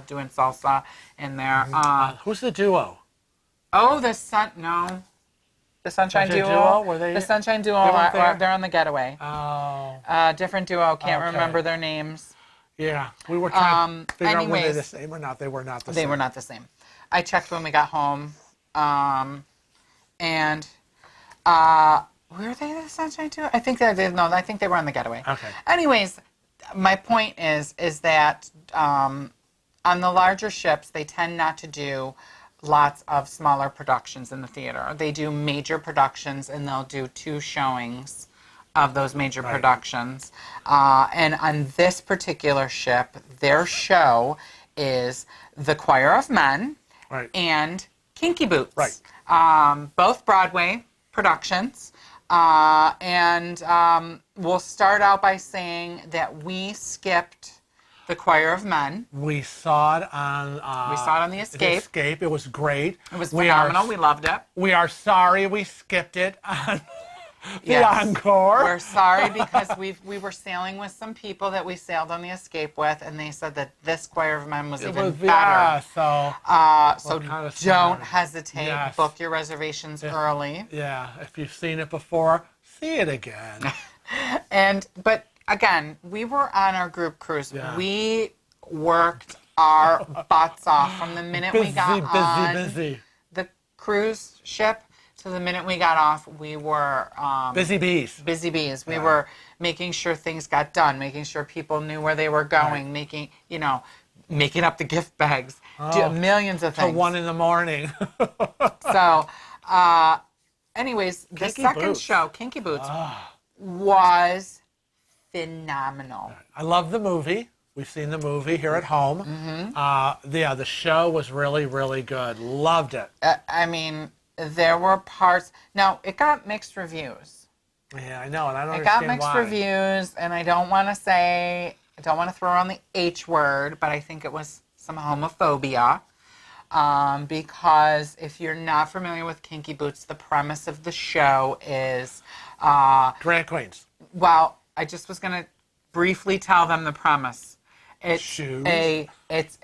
doing salsa in there. Who's the duo? The Sunshine Duo. Were they? The Sunshine Duo. They're on the Getaway. Oh. Different duo. Can't remember their names. Yeah, we were trying to figure out were they anyways, the same or not. They were not the same. They were not the same. I checked when we got home, and were they the Sunshine Duo? I think they were on the Getaway. Okay. Anyways, my point is that on the larger ships, they tend not to do lots of smaller productions in the theater. They do major productions, and they'll do 2 showings of those major productions. And on this particular ship, their show is The Choir of Men and Kinky Boots. Right. Both Broadway productions. And we'll start out by saying that we skipped The Choir of Men. We saw it on The Escape. It was great. It was phenomenal. We loved it. We are sorry we skipped it on the Encore. We're sorry because we were sailing with some people that we sailed on the Escape with, and they said that this Choir of Men was even better. Yeah, so don't hesitate. Yes. Book your reservations early. Yeah, if you've seen it before, see it again. But again, we were on our group cruise. Yeah. We worked our butts off from the minute we got on the cruise ship to the minute we got off. We were busy bees. Busy bees. We were making sure things got done, making sure people knew where they were going, making up the gift bags, millions of things. Till 1 a.m. So, anyways, the second show, Kinky Boots, was phenomenal. I love the movie. We've seen the movie here at home. The show was really, really good. Loved it. I mean, there were parts. Now, it got mixed reviews. Yeah, I know, and I don't understand why. It got mixed reviews, and I don't want to throw around the H word, but I think it was some homophobia. Because if you're not familiar with Kinky Boots, the premise of the show is... drag queens. Well, I just was going to briefly tell them the premise. It's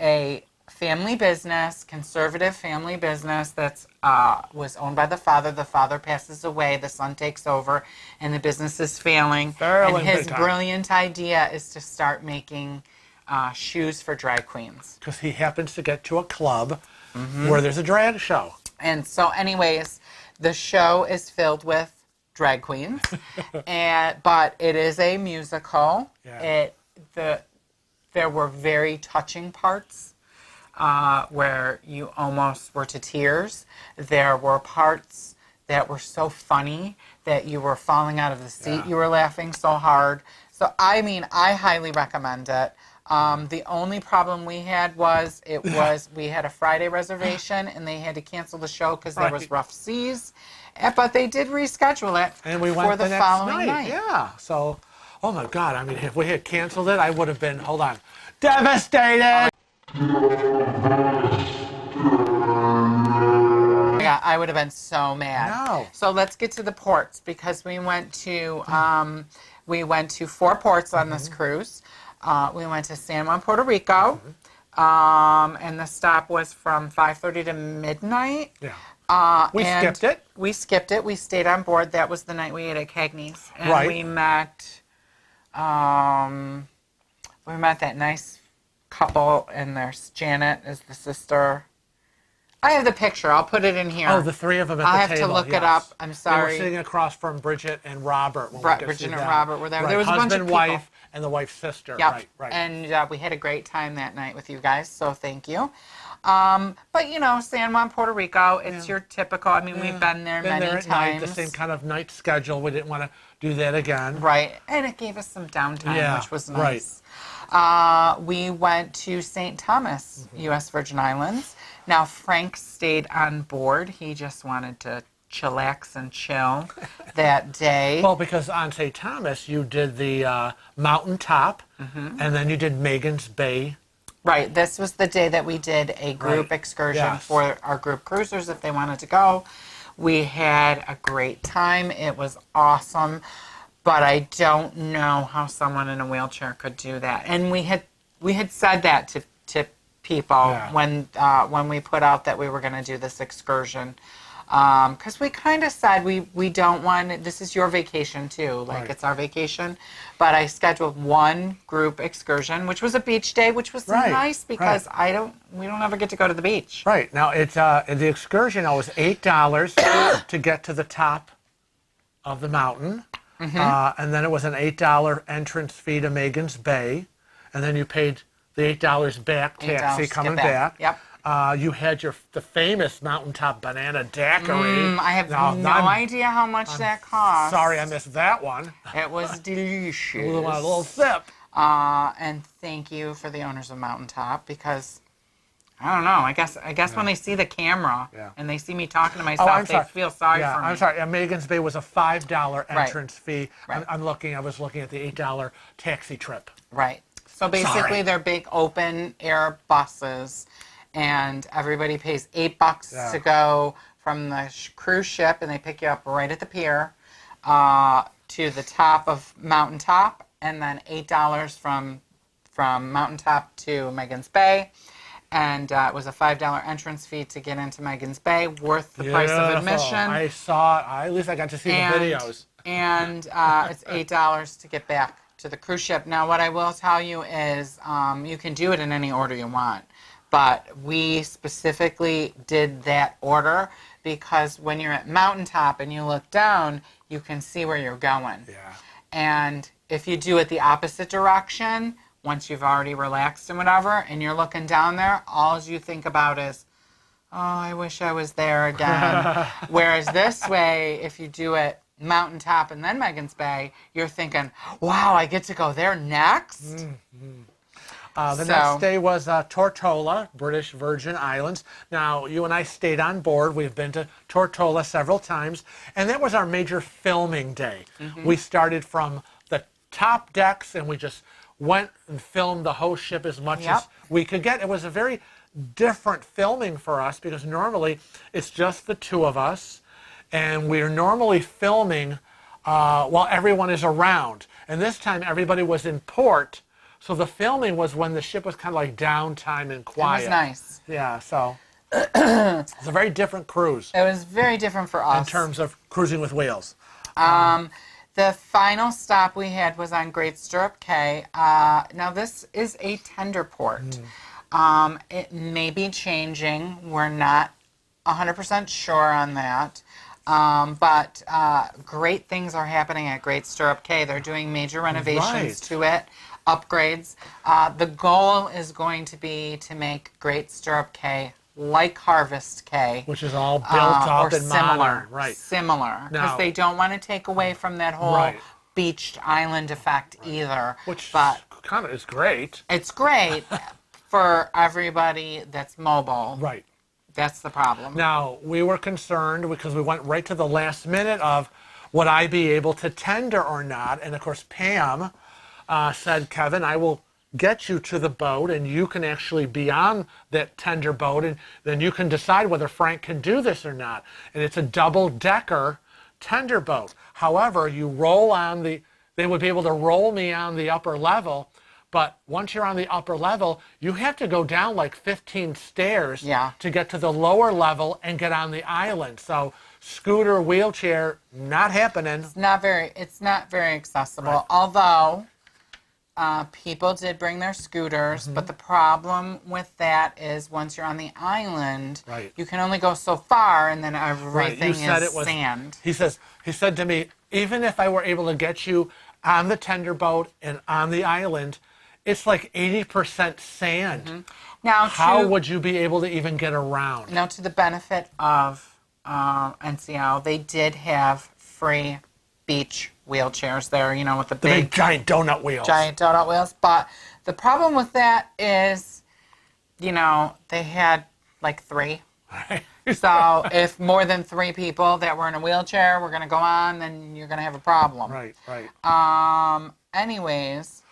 a family business, conservative family business that's was owned by the father. The father passes away, the son takes over, and the business is failing. And his brilliant idea is to start making shoes for drag queens. Because he happens to get to a club where there's a drag show. And so anyways, the show is filled with drag queens, but it is a musical. Yeah. There were very touching parts where you almost were to tears. There were parts that were so funny that you were falling out of the seat. You were laughing so hard. So, I mean, I highly recommend it. The only problem we had was we had a Friday reservation and they had to cancel the show because there was rough seas. But they did reschedule it and we went for the next following night. Yeah. So, oh my God. I mean, if we had canceled it, I would have been, hold on, devastated. Yeah, I would have been so mad. No. So let's get to the ports because we went to 4 ports on this cruise. We went to San Juan, Puerto Rico, and the stop was from 5:30 to midnight. Yeah. We skipped it. We skipped it. We stayed on board. That was the night we ate at Cagney's, and Right. we met that nice couple, and there's Janet is the sister. I have the picture. I'll put it in here. Oh, the 3 of them at the I table. have to look it up. I'm They sorry. were sitting across from Bridget and Robert. When we could Bridget see and them. Robert were there. Right. There was a bunch of Husband, people. wife, and the wife's sister. Yep. Right, right. And we had a great time that night with you guys, so thank you. But, you know, San Juan, Puerto Rico, it's your typical, I mean, we've been there many at times. night, the same kind of night schedule. We didn't want to do that again. Right. And it gave us some downtime, Yeah, which was right. nice. We went to St. Thomas, U.S. Virgin Islands. Now, Frank stayed on board. He just wanted to chillax and chill that day. Well, because on St. Thomas, you did the mountaintop, and then you did Magens Bay. Right. This was the day that we did a group excursion Yes. for our group cruisers if they wanted to go. We had a great time. It was awesome. But I don't know how someone in a wheelchair could do that. And we had said that to people when we put out that we were going to do this excursion. Because we kind of said we don't want, this is your vacation too, like it's our vacation. But I scheduled one group excursion, which was a beach day, which was nice because we don't ever get to go to the beach. Right. Now, it's the excursion was $8 to get to the top of the mountain. And then it was an $8 entrance fee to Magens Bay. And then you paid the $8 back taxi coming back. Yep. You had the famous mountaintop banana daiquiri. I have no idea how much that cost. Sorry, I missed that one. It was delicious. A little sip. And thank you for the owners of Mountaintop because I don't know. I guess when they see the camera and they see me talking to myself, they feel sorry for me. I'm sorry. Magens Bay was a $5 entrance fee. Right. I was looking at the $8 taxi trip. Right. So basically, they're big open air buses, and everybody pays $8 to go from the cruise ship, and they pick you up right at the pier to the top of Mountaintop, and then $8 from Mountaintop to Magens Bay. And it was a $5 entrance fee to get into Magens Bay, worth the price of admission. I saw it. At least I got to see the videos. And it's $8 to get back to the cruise ship. Now, what I will tell you is you can do it in any order you want. But we specifically did that order because when you're at Mountaintop and you look down, you can see where you're going. Yeah. And if you do it the opposite direction, once you've already relaxed and whatever, and you're looking down there, all you think about is, oh, I wish I was there again. Whereas this way, if you do it Mountaintop and then Magens Bay, you're thinking, wow, I get to go there next? Mm-hmm. The next day was Tortola, British Virgin Islands. Now, you and I stayed on board. We've been to Tortola several times, and that was our major filming day. Mm-hmm. We started from the top decks, and we just went and filmed the whole ship as much as we could get. It was a very different filming for us because normally it's just the two of us, and we're normally filming while everyone is around. And this time, everybody was in port. So the filming was when the ship was kind of like downtime and quiet. It was nice. Yeah, so it's a very different cruise. It was very different for us. In terms of cruising with whales. The final stop we had was on Great Stirrup Cay. Now this is a tender port. It may be changing. We're not 100% sure on that. But great things are happening at Great Stirrup Cay. They're doing major renovations to it. Upgrades. The goal is going to be to make Great Stirrup Cay like Harvest K. Which is all built up or and similar, modern. Right. Similar. Because Now- they don't want to take away from that whole Right. beached island effect either. Which but kind of is great. it's great for everybody that's mobile. Right. That's the problem. Now, we were concerned because we went right to the last minute of would I be able to tender or not. And, of course, Pam said, Kevin, I will get you to the boat and you can actually be on that tender boat and then you can decide whether Frank can do this or not. And it's a double-decker tender boat. However, you roll on they would be able to roll me on the upper level, but once you're on the upper level, you have to go down like 15 stairs to get to the lower level and get on the island. So scooter, wheelchair, not happening. It's not very accessible. Right. Although people did bring their scooters, but the problem with that is once you're on the island, you can only go so far, and then everything is sand. He said to me, even if I were able to get you on the tender boat and on the island, it's like 80% sand. Now, how would you be able to even get around? Now, to the benefit of NCL, they did have free beach wheelchairs there, you know, with the big giant donut wheels. Giant donut wheels. But the problem with that is, you know, they had like 3. So if more than 3 people that were in a wheelchair were going to go on, then you're going to have a problem. Right. Anyways.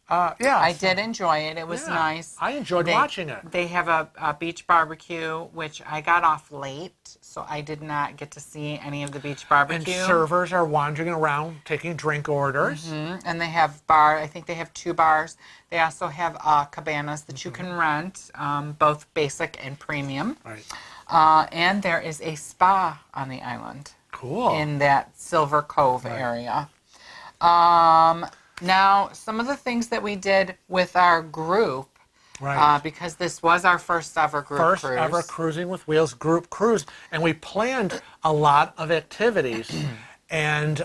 Yeah. I did enjoy it. It was nice. I enjoyed watching it. They have a beach barbecue, which I got off late, so I did not get to see any of the beach barbecue. And servers are wandering around taking drink orders. And they have I think they have 2 bars. They also have cabanas that you can rent, both basic and premium. Right. And there is a spa on the island. Cool. In that Silver Cove area. Now, some of the things that we did with our group, because this was our first ever group cruise. First ever Cruising with Wheels group cruise. And we planned a lot of activities. And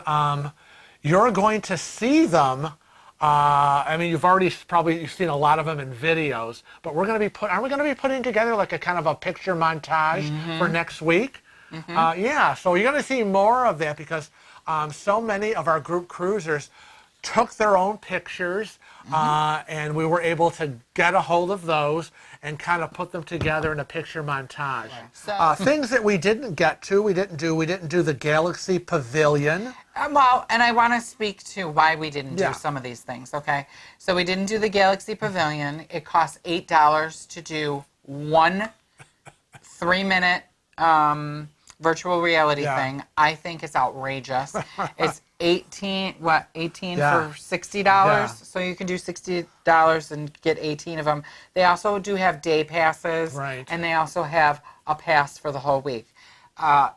you're going to see them. I mean, you've already probably seen a lot of them in videos. But we're going to be aren't we going to be putting together like a kind of a picture montage for next week? Yeah, so you're going to see more of that because so many of our group cruisers took their own pictures, and we were able to get a hold of those and kind of put them together in a picture montage. So, things that we didn't get to, we didn't do the Galaxy Pavilion. Well, and I want to speak to why we didn't do some of these things, okay? So we didn't do the Galaxy Pavilion. It costs $8 to do 1 3-minute virtual reality thing. I think it's outrageous. It's 18 for $60. Yeah. So you can do $60 and get 18 of them. They also do have day passes, and they also have a pass for the whole week.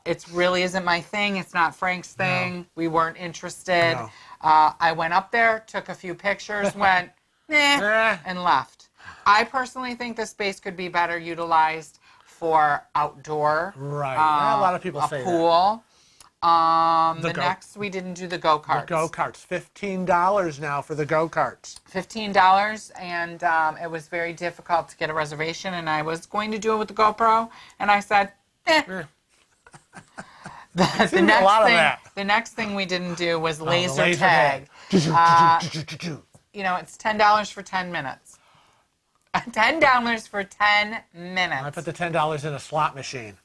It really isn't my thing. It's not Frank's thing. No. We weren't interested. No. I went up there, took a few pictures, went, and left. I personally think the space could be better utilized for outdoor. Right. A lot of people say that. A pool. Next, we didn't do the go-karts. The go-karts. $15 now for the go-karts. $15, and it was very difficult to get a reservation, and I was going to do it with the GoPro, and I said, The next thing we didn't do was laser tag. You know, it's $10 for 10 minutes. $10 for 10 minutes. I put the $10 in a slot machine.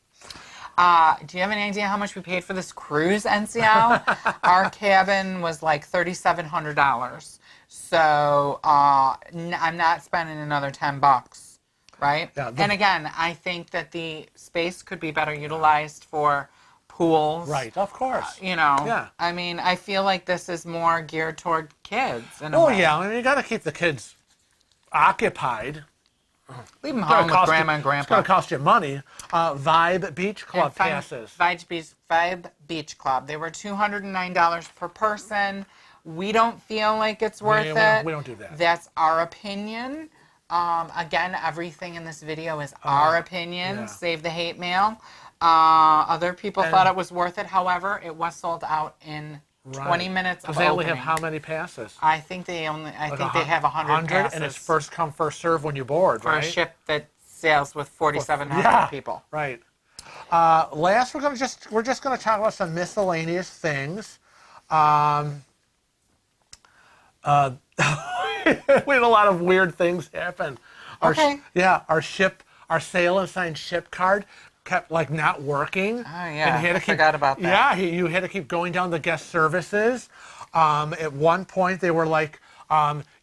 Do you have any idea how much we paid for this cruise, NCL? Our cabin was like $3,700. So I'm not spending another $10, right? Yeah, and again, I think that the space could be better utilized for pools. Right, of course. You know, I mean, I feel like this is more geared toward kids. Yeah, I mean, you got to keep the kids occupied. Leave them home with Grandma and Grandpa. It's going to cost you money. Vibe Beach Club passes. Vibe Beach Club. They were $209 per person. We don't feel like it's worth it. We don't do that. That's our opinion. Again, everything in this video is our opinion. Yeah. Save the hate mail. Other people thought it was worth it. However, it was sold out in 20 minutes of opening. They only have how many passes? I think they have 100 passes. And it's first come, first serve when you board, right? For a ship that's sales with 4,700 Yeah, people. right. Last, we're just gonna talk about some miscellaneous things. We had a lot of weird things happen. Okay. Our sail and sign ship card kept like not working. Oh yeah, and I forgot about that. Yeah, you had to keep going down the guest services. At one point, they were like,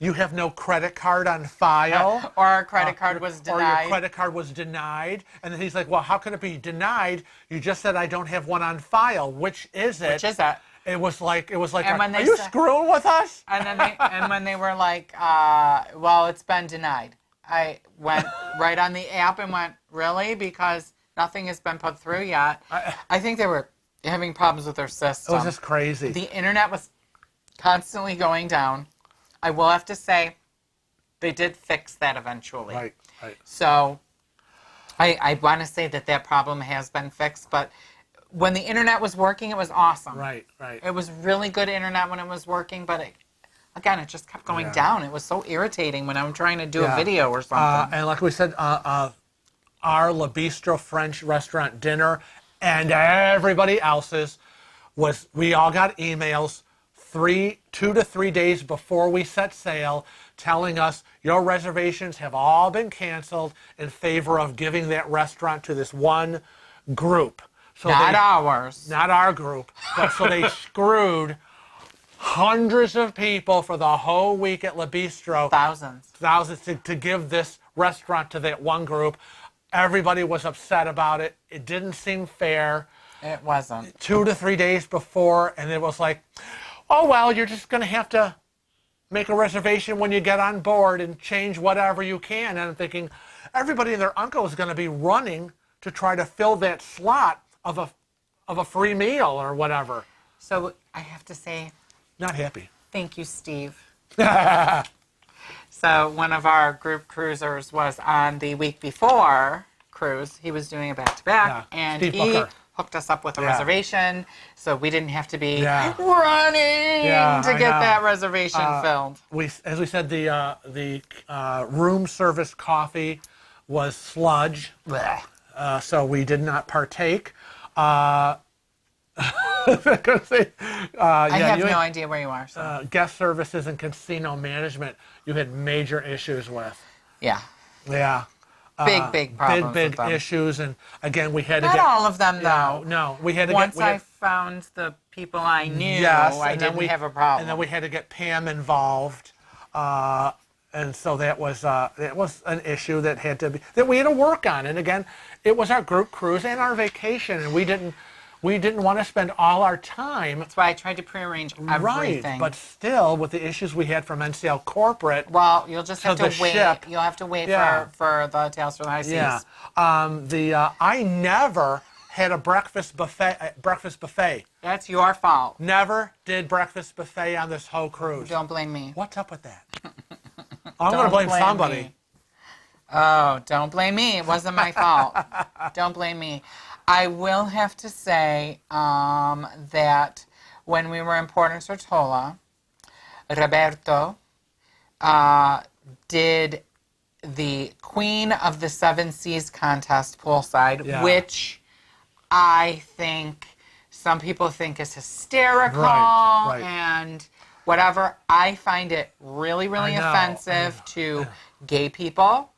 "You have no credit card on file." Or our credit card was Or your denied. credit card was denied. And then he's like, "Well, how can it be denied? You just said I don't have one on file. Which is it?" Which is that? It was like, And when are they you said- screwing with us? And when they were like, well, it's been denied, I went right on the app and went, really? Because nothing has been put through yet. I think they were having problems with their system. It was just crazy. The internet was constantly going down. I will have to say, they did fix that eventually. Right. So I want to say that problem has been fixed, but when the internet was working, it was awesome. Right. It was really good internet when it was working, but it just kept going down. It was so irritating when I'm trying to do a video or something. And like we said, our Le Bistro French restaurant dinner and everybody else's we all got emails 2 to 3 days before we set sail telling us your reservations have all been canceled in favor of giving that restaurant to this one group. So Not ours. Not our group. But so they screwed hundreds of people for the whole week at Le Bistro. Thousands to give this restaurant to that one group. Everybody was upset about it. It didn't seem fair. It wasn't. 2 to 3 days before, and it was like, oh, well, you're just going to have to make a reservation when you get on board and change whatever you can. And I'm thinking, everybody and their uncle is going to be running to try to fill that slot of a free meal or whatever. So I have to say, not happy. Thank you, Steve. So one of our group cruisers was on the week before cruise. He was doing a back-to-back, and Steve he Booker. hooked us up with a reservation, so we didn't have to be running to I get know. that reservation filled. As we said, the room service coffee was sludge, so we did not partake. I have no idea where you are. So. Guest services and casino management, you had major issues with. Yeah. Yeah. Big problems. Big with them. issues, and again, we had to Not get. all of them, though. No, we had to Once get. I found the people I knew, Yes, I didn't have a problem. And then we had to get Pam involved, and so that was an issue that we had to work on. And again, it was our group cruise and our vacation, and we didn't want to spend all our time. That's why I tried to prearrange everything. Right, but still, with the issues we had from NCL Corporate. Well, you'll just have to wait. Ship, you'll have to wait for the Tales from the High Seas. Yeah. I never had a breakfast buffet. That's your fault. Never did breakfast buffet on this whole cruise. Don't blame me. What's up with that? I'm going to blame somebody. Me. Oh, don't blame me. It wasn't my fault. Don't blame me. I will have to say that when we were in Puerto Tortola, Roberto did the Queen of the Seven Seas contest poolside, which I think some people think is hysterical and whatever. I find it really, really offensive to gay people,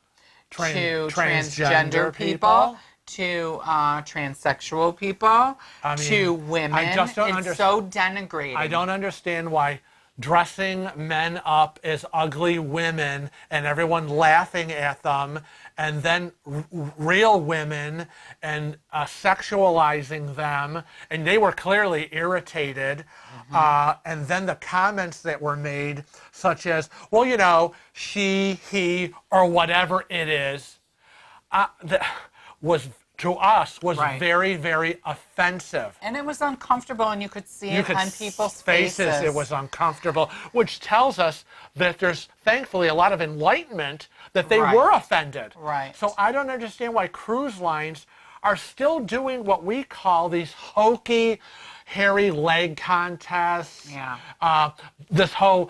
to transgender people, to transsexual people, to women. I just don't it's so denigrating. I don't understand why dressing men up as ugly women and everyone laughing at them, and then real women and sexualizing them, and they were clearly irritated. And then the comments that were made, such as, well, you know, she, he, or whatever it is, to us was very, very offensive. And it was uncomfortable, and you could see it on people's faces. It was uncomfortable, which tells us that there's thankfully a lot of enlightenment that they were offended. Right. So I don't understand why cruise lines are still doing what we call these hokey, hairy leg contests. Yeah. This whole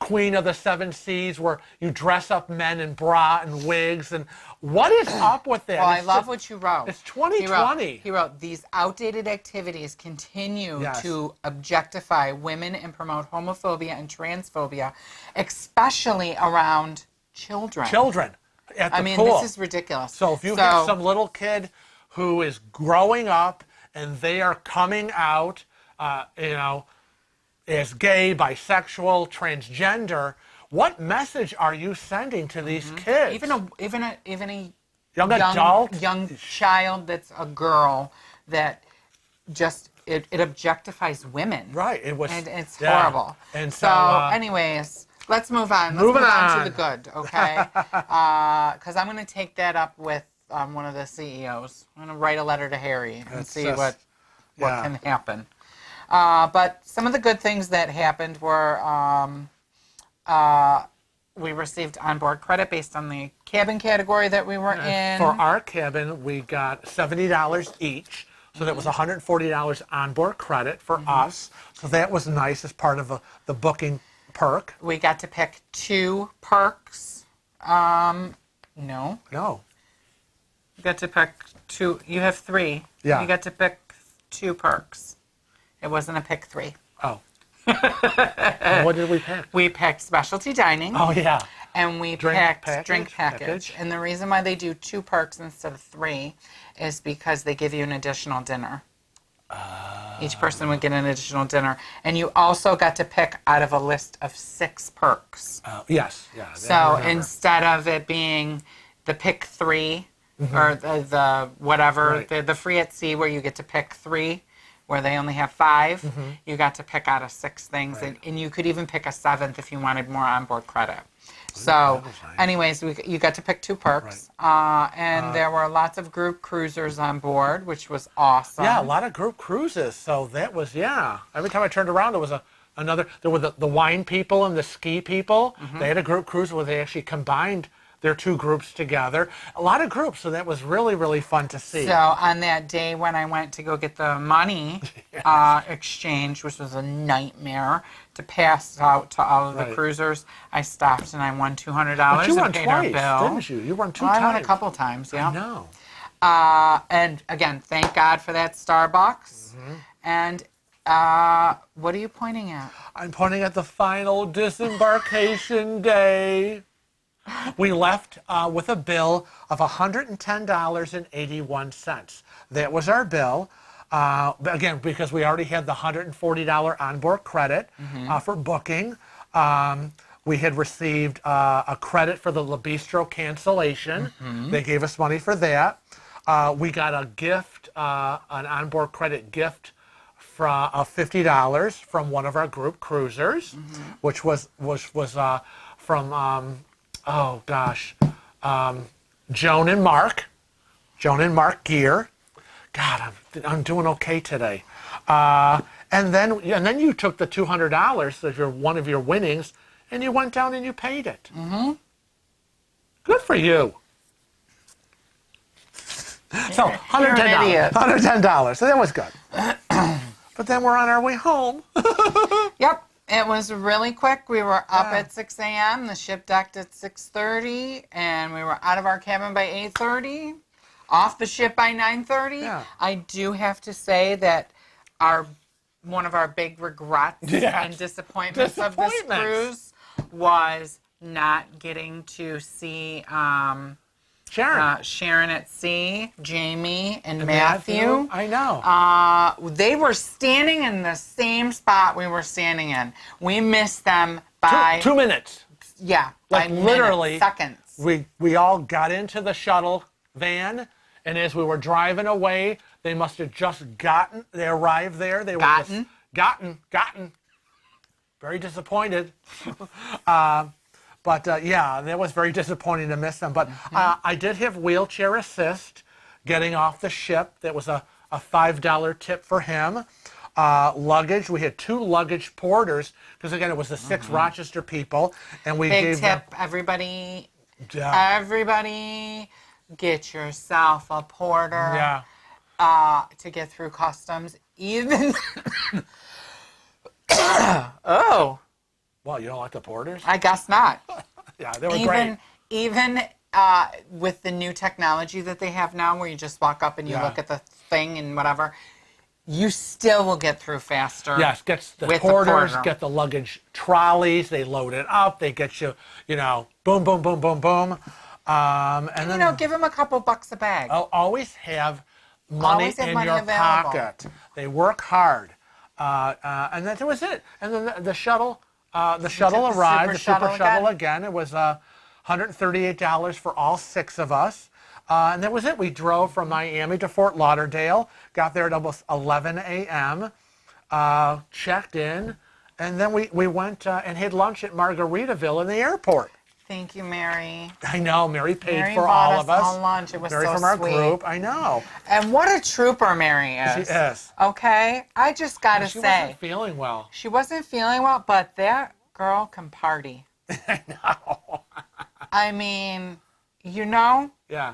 Queen of the Seven Seas, where you dress up men in bra and wigs. And what is up with that? Well, I love what you wrote. It's 2020. He wrote, these outdated activities continue to objectify women and promote homophobia and transphobia, especially around children. Children at the I mean, pool. this is ridiculous. So if you have some little kid who is growing up and they are coming out, as gay, bisexual, transgender, what message are you sending to these kids? Even a young adult, young child that's a girl that just it objectifies women. Right. It was, and it's horrible. And so, anyways, let's move on. Let's move on to the good, okay? Because I'm going to take that up with one of the CEOs. I'm going to write a letter to Harry and see what can happen. But some of the good things that happened were we received onboard credit based on the cabin category that we were in. For our cabin, we got $70 each. So that was $140 onboard credit for us. So that was nice as part of the booking perk. We got to pick 2 perks. No. No. You got to pick 2. You have 3. Yeah. You got to pick 2 perks. It wasn't a pick 3. Oh. What did we pick? We picked specialty dining. Oh, yeah. And we picked drink package. And the reason why they do 2 perks instead of 3 is because they give you an additional dinner. Each person would get an additional dinner. And you also got to pick out of a list of 6 perks. Yes. Yeah. So instead of it being the pick 3 or the whatever, the free at sea where you get to pick 3, where they only have 5, you got to pick out of 6 things. And you could even pick a 7th if you wanted more onboard credit. So, anyways, you got to pick 2 perks. And there were lots of group cruisers on board, which was awesome. Yeah, a lot of group cruises. So that was, every time I turned around, there was there were the wine people and the ski people. They had a group cruise where they actually combined their 2 groups together. A lot of groups, so that was really, really fun to see. So on that day when I went to go get the money exchange, which was a nightmare to pass out to all of the cruisers, I stopped and I won $200 But you won and paid twice, our bill. didn't you? You won 2 times. I won a couple times, yeah. I know. And again, thank God for that Starbucks. And what are you pointing at? I'm pointing at the final disembarkation day. We left with a bill of $110.81. That was our bill. Again, because we already had the $140 onboard credit for booking. We had received a credit for the La Bistro cancellation. They gave us money for that. We got a gift, an onboard credit gift of $50 from one of our group cruisers, which was from Joan and Mark Gear. God, I'm doing okay today. And then you took the $200 as one of your winnings, and you went down and you paid it. Good for you. So $110. So that was good. But then we're on our way home. Yep. It was really quick. We were up at 6 a.m. The ship docked at 6:30, and we were out of our cabin by 8:30, off the ship by 9:30. Yeah. I do have to say that one of our big regrets and disappointments of this cruise was not getting to see Sharon at sea, Jamie, and Matthew. I know. They were standing in the same spot we were standing in. We missed them by 2 minutes. Yeah, like literally seconds. We all got into the shuttle van, and as we were driving away, they must have just gotten. They arrived there. They were gotten. Very disappointed. But that was very disappointing to miss them. But I did have wheelchair assist getting off the ship. That was a $5 tip for him. Luggage, we had 2 luggage porters because again it was the 6 Rochester people, and we gave tip. them, Everybody get yourself a porter. To get through customs, even. Well, you don't like the porters? I guess not. Yeah, they were great. Even with the new technology that they have now, where you just walk up and you look at the thing and whatever, you still will get through faster. Yes, gets the with porters, the porter. get the luggage trolleys. They load it up. They get you, boom, boom, boom, boom, boom. And then, Give them a couple bucks a bag. always have money Always have in money your available. pocket. They work hard. And that was it. And then the shuttle, arrived, the super shuttle again. It was $138 for all 6 of us. And that was it. We drove from Miami to Fort Lauderdale, got there at almost 11 a.m., checked in, and then we went and had lunch at Margaritaville in the airport. Thank you, Mary. I know, Mary paid Mary for bought all us of us. all lunch. It was Mary so from our sweet. group, I know. And what a trooper Mary is. She is. Okay? I just got to She say. wasn't feeling well. She wasn't feeling well, but that girl can party. I know. I mean, Yeah.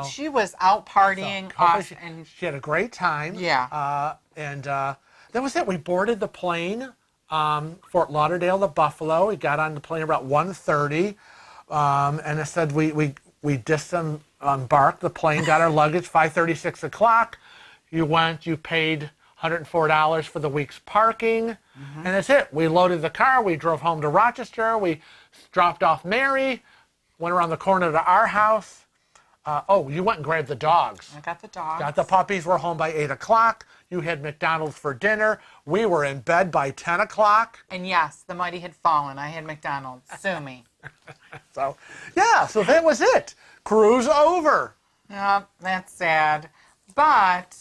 she was out partying off, and she had a great time. Yeah. And that was it. We boarded the plane, Fort Lauderdale to Buffalo. We got on the plane about 1:30, and I said we disembarked the plane, got our luggage 5:30, 6 o'clock. You paid $104 for the week's parking, and that's it. We loaded the car. We drove home to Rochester. We dropped off Mary, went around the corner to our house. You went and grabbed the dogs. I got the dogs. Got the puppies. We're home by 8 o'clock. You had McDonald's for dinner. We were in bed by 10 o'clock. And yes, the mighty had fallen. I had McDonald's. Sue me. So that was it. Cruise over. Yeah, that's sad. But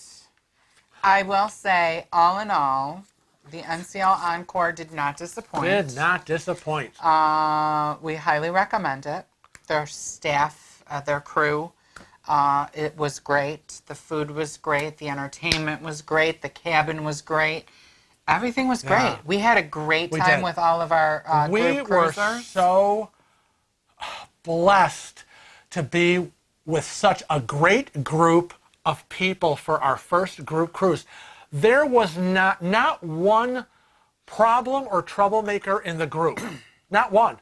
I will say, all in all, the NCL Encore did not disappoint. Did not disappoint. We highly recommend it. Their staff, their crew, it was great. The food was great. The entertainment was great. The cabin was great. Everything was great. Yeah. We had a great We time did. with all of our group were cruisers. so blessed to be with such a great group of people for our first group cruise. There was not one problem or troublemaker in the group. Not one.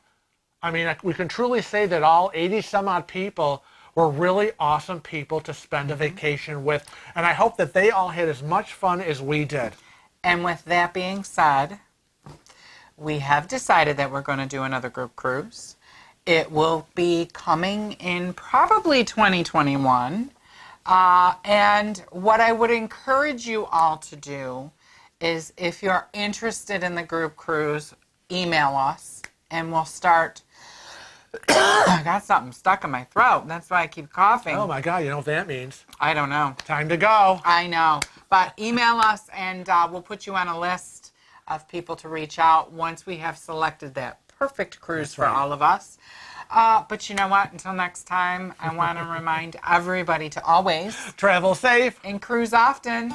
I mean, we can truly say that all 80 some odd people were really awesome people to spend a vacation with. And I hope that they all had as much fun as we did. And with that being said, we have decided that we're going to do another group cruise. It will be coming in probably 2021. And what I would encourage you all to do is, if you're interested in the group cruise, email us and we'll start. I got something stuck in my throat. That's why I keep coughing. Oh my God, you know what that means. I don't know. Time to go. I know. But email us and we'll put you on a list of people to reach out once we have selected that perfect cruise That's for right. all of us. But you know what? Until next time, I want to remind everybody to always Travel safe. and cruise often.